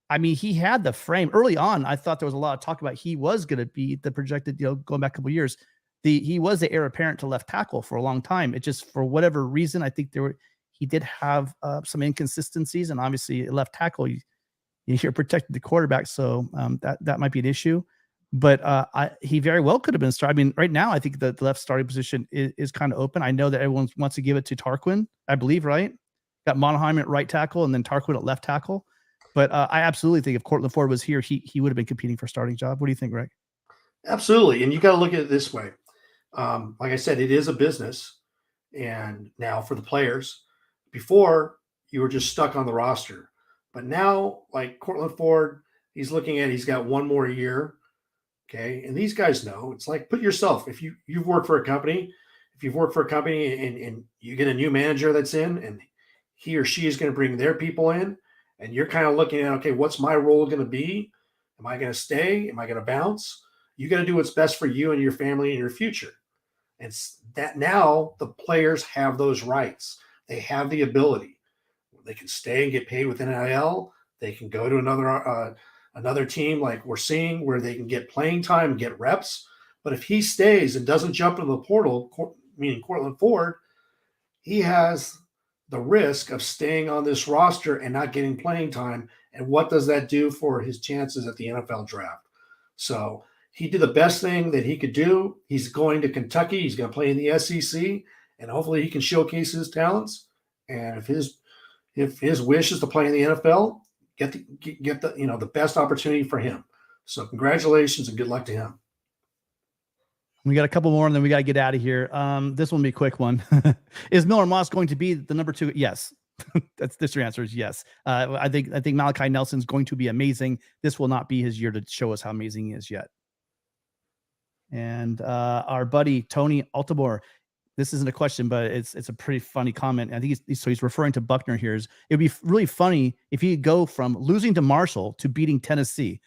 [SPEAKER 1] I mean, he had the frame early on. I thought there was a lot of talk about he was going to be the projected, going back a couple of years. He was the heir apparent to left tackle for a long time. It just, for whatever reason, I think he did have some inconsistencies, and obviously left tackle, you're protecting the quarterback, so that might be an issue. But he very well could have been started. I mean, right now, I think the left starting position is kind of open. I know that everyone wants to give it to Tarquin, I believe, right? Got Monheim at right tackle and then Tarquin at left tackle. But I absolutely think if Cortland Ford was here, he would have been competing for a starting job. What do you think, Greg?
[SPEAKER 2] Absolutely. And you got to look at it this way. Like I said, it is a business. And now for the players, before you were just stuck on the roster. But now, like Cortland Ford, he's got 1 more year. Okay. And these guys know, it's like, put yourself, if you've worked for a company, and you get a new manager that's in, and he or she is going to bring their people in, and you're kind of looking at, okay, what's my role going to be? Am I going to stay? Am I going to bounce? You got to do what's best for you and your family and your future. And that now the players have those rights. They have the ability. They can stay and get paid with NIL. They can go to another team like we're seeing, where they can get playing time and get reps. But if he stays and doesn't jump into the portal, meaning Cortland Ford, he has the risk of staying on this roster and not getting playing time. And what does that do for his chances at the NFL draft? So he did the best thing that he could do. He's going to Kentucky. He's going to play in the SEC, and hopefully he can showcase his talents. And if his wish is to play in the NFL, get the best opportunity for him. So congratulations and good luck to him.
[SPEAKER 1] We got a couple more, and then we got to get out of here. This one will be a quick one. Is Miller Moss going to be the number 2? Yes. That's your answer is yes. I think Malachi Nelson's going to be amazing. This will not be his year to show us how amazing he is yet. And our buddy Tony Altamore, this isn't a question, but it's a pretty funny comment. I think he's referring to Buchner here. It'd be really funny if he could go from losing to Marshall to beating Tennessee,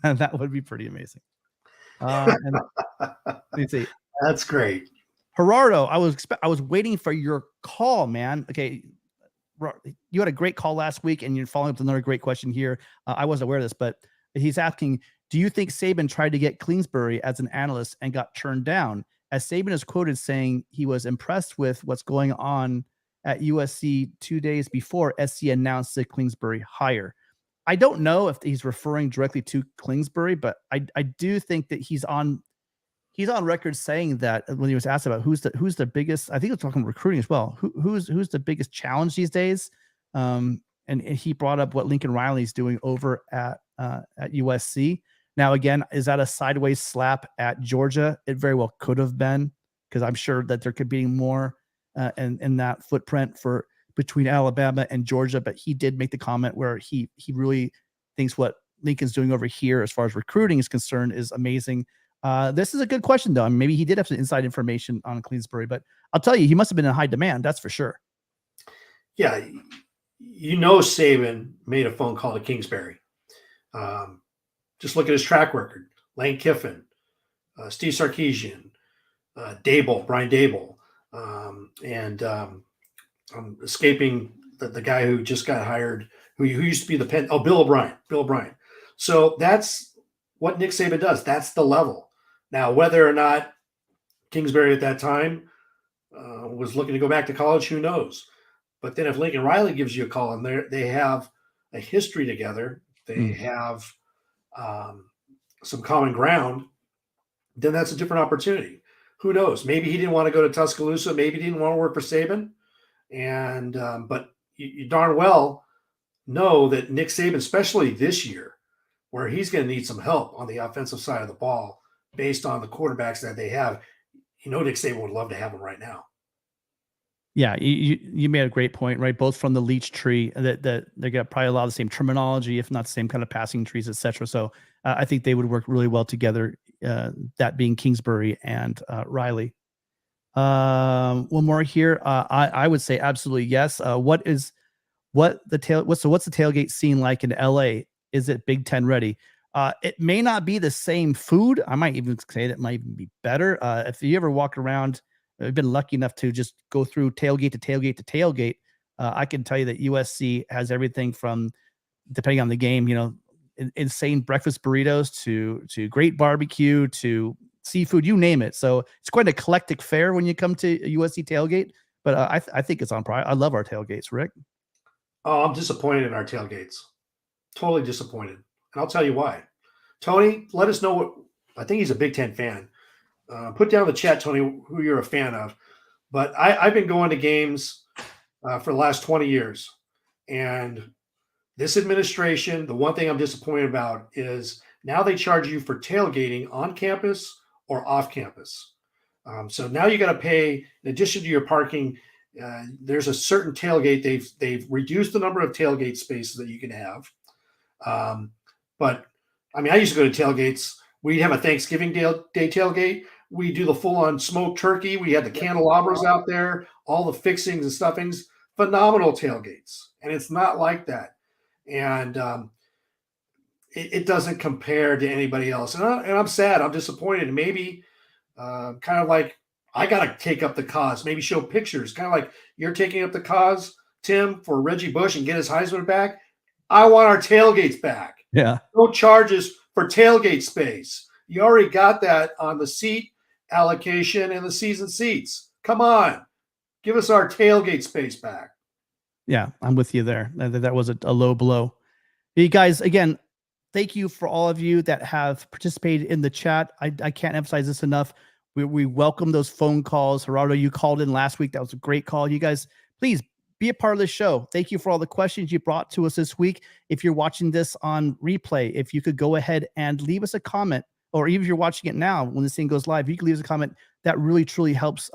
[SPEAKER 1] and that would be pretty amazing. And let's see.
[SPEAKER 2] That's great.
[SPEAKER 1] Gerardo, I was waiting for your call, man. Okay, you had a great call last week, and you're following up with another great question here. I wasn't aware of this, but he's asking, do you think Saban tried to get Kingsbury as an analyst and got turned down? As Saban is quoted saying he was impressed with what's going on at USC 2 days before SC announced the Kingsbury hire. I don't know if he's referring directly to Kingsbury, but I do think that he's on record saying that when he was asked about who's the biggest, I think it's talking recruiting as well. Who's the biggest challenge these days? And he brought up what Lincoln Riley's doing over at USC. Now, again, is that a sideways slap at Georgia? It very well could have been, because I'm sure that they're competing more and in that footprint for between Alabama and Georgia. But he did make the comment where he really thinks what Lincoln's doing over here as far as recruiting is concerned is amazing. This is a good question, though. I mean, maybe he did have some inside information on Queensbury, but I'll tell you, he must have been in high demand. That's for sure.
[SPEAKER 2] Yeah, Saban made a phone call to Kingsbury. Just look at his track record. Lane Kiffin, Steve Sarkisian, Brian Dable, and I'm escaping the guy who just got hired, who used to be Bill O'Brien. So that's what Nick Saban does. That's the level. Now, whether or not Kingsbury at that time was looking to go back to college, who knows? But then if Lincoln Riley gives you a call and they have a history together, they have some common ground, then that's a different opportunity. Who knows? Maybe he didn't want to go to Tuscaloosa. Maybe he didn't want to work for Saban. And but you darn well know that Nick Saban, especially this year, where he's going to need some help on the offensive side of the ball based on the quarterbacks that they have, Nick Saban would love to have him right now.
[SPEAKER 1] Yeah, you made a great point, right? Both from the Leach tree, that they got probably a lot of the same terminology, if not the same kind of passing trees, etc. So I think they would work really well together. That being Kingsbury and Riley. One more here. I would say absolutely yes. What's the tailgate scene like in LA? Is it Big Ten ready? It may not be the same food. I might even say that might even be better. If you ever walk around, I've been lucky enough to just go through tailgate to tailgate to tailgate. I can tell you that USC has everything from, depending on the game, insane breakfast burritos to great barbecue to seafood, you name it. So it's quite an eclectic fare when you come to a USC tailgate. But I think it's on par. I love our tailgates, Rick.
[SPEAKER 2] Oh, I'm disappointed in our tailgates. Totally disappointed. And I'll tell you why. Tony, let us know what – I think he's a Big Ten fan. Put down in the chat, Tony, who you're a fan of. But I've been going to games for the last 20 years. And this administration, the one thing I'm disappointed about is now they charge you for tailgating on campus or off campus. So now you got to pay, in addition to your parking, there's a certain tailgate. They've reduced the number of tailgate spaces that you can have. But, I mean, I used to go to tailgates. We'd have a Thanksgiving Day tailgate. We do the full-on smoked turkey. We had the candelabras out there, all the fixings and stuffings, phenomenal tailgates. And it's not like that. And it doesn't compare to anybody else. And I'm sad. I'm disappointed. Maybe kind of like I got to take up the cause, maybe show pictures, kind of like you're taking up the cause, Tim, for Reggie Bush and get his Heisman back. I want our tailgates back.
[SPEAKER 1] Yeah.
[SPEAKER 2] No charges for tailgate space. You already got that on the seat allocation and the season seats. Come on. Give us our tailgate space back.
[SPEAKER 1] Yeah, I'm with you there. That was a low blow. You guys, again, thank you for all of you that have participated in the chat. I can't emphasize this enough. We welcome those phone calls. Gerardo, you called in last week. That was a great call. You guys, please be a part of the show. Thank you for all the questions you brought to us this week. If you're watching this on replay, if you could go ahead and leave us a comment, or even if you're watching it now, when this thing goes live, you can leave us a comment. That really, truly helps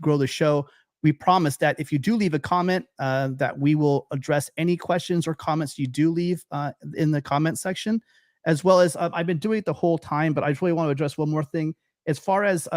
[SPEAKER 1] grow the show. We promise that if you do leave a comment, that we will address any questions or comments you do leave in the comment section, as well as I've been doing it the whole time, but I just really want to address one more thing. As far as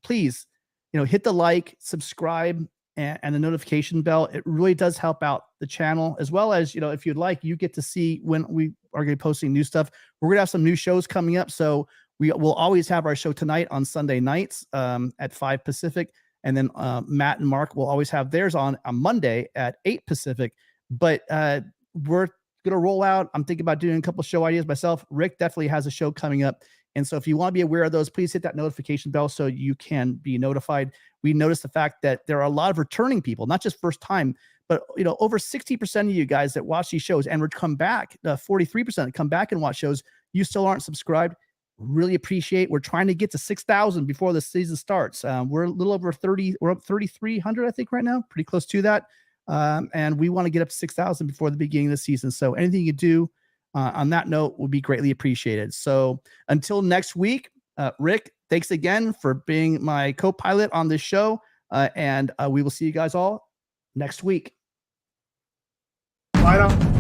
[SPEAKER 1] please, hit the like, subscribe, and the notification bell. It really does help out the channel, as well as, if you'd like, you get to see when we are going to be posting new stuff. We're going to have some new shows coming up. So we will always have our show tonight on Sunday nights at 5 Pacific. And then Matt and Mark will always have theirs on Monday at 8 Pacific. But we're going to roll out. I'm thinking about doing a couple of show ideas myself. Rick definitely has a show coming up. And so if you want to be aware of those, please hit that notification bell so you can be notified. We noticed the fact that there are a lot of returning people, not just first time, but over 60% of you guys that watch these shows and would come back, 43% come back and watch shows, you still aren't subscribed. Really appreciate. We're trying to get to 6,000 before the season starts. We're a little over 30. We're up 3,300, I think, right now, pretty close to that. And we want to get up to 6,000 before the beginning of the season. So anything you do on that note would be greatly appreciated. So until next week, Rick, thanks again for being my co-pilot on this show. And we will see you guys all next week.
[SPEAKER 2] Bye now.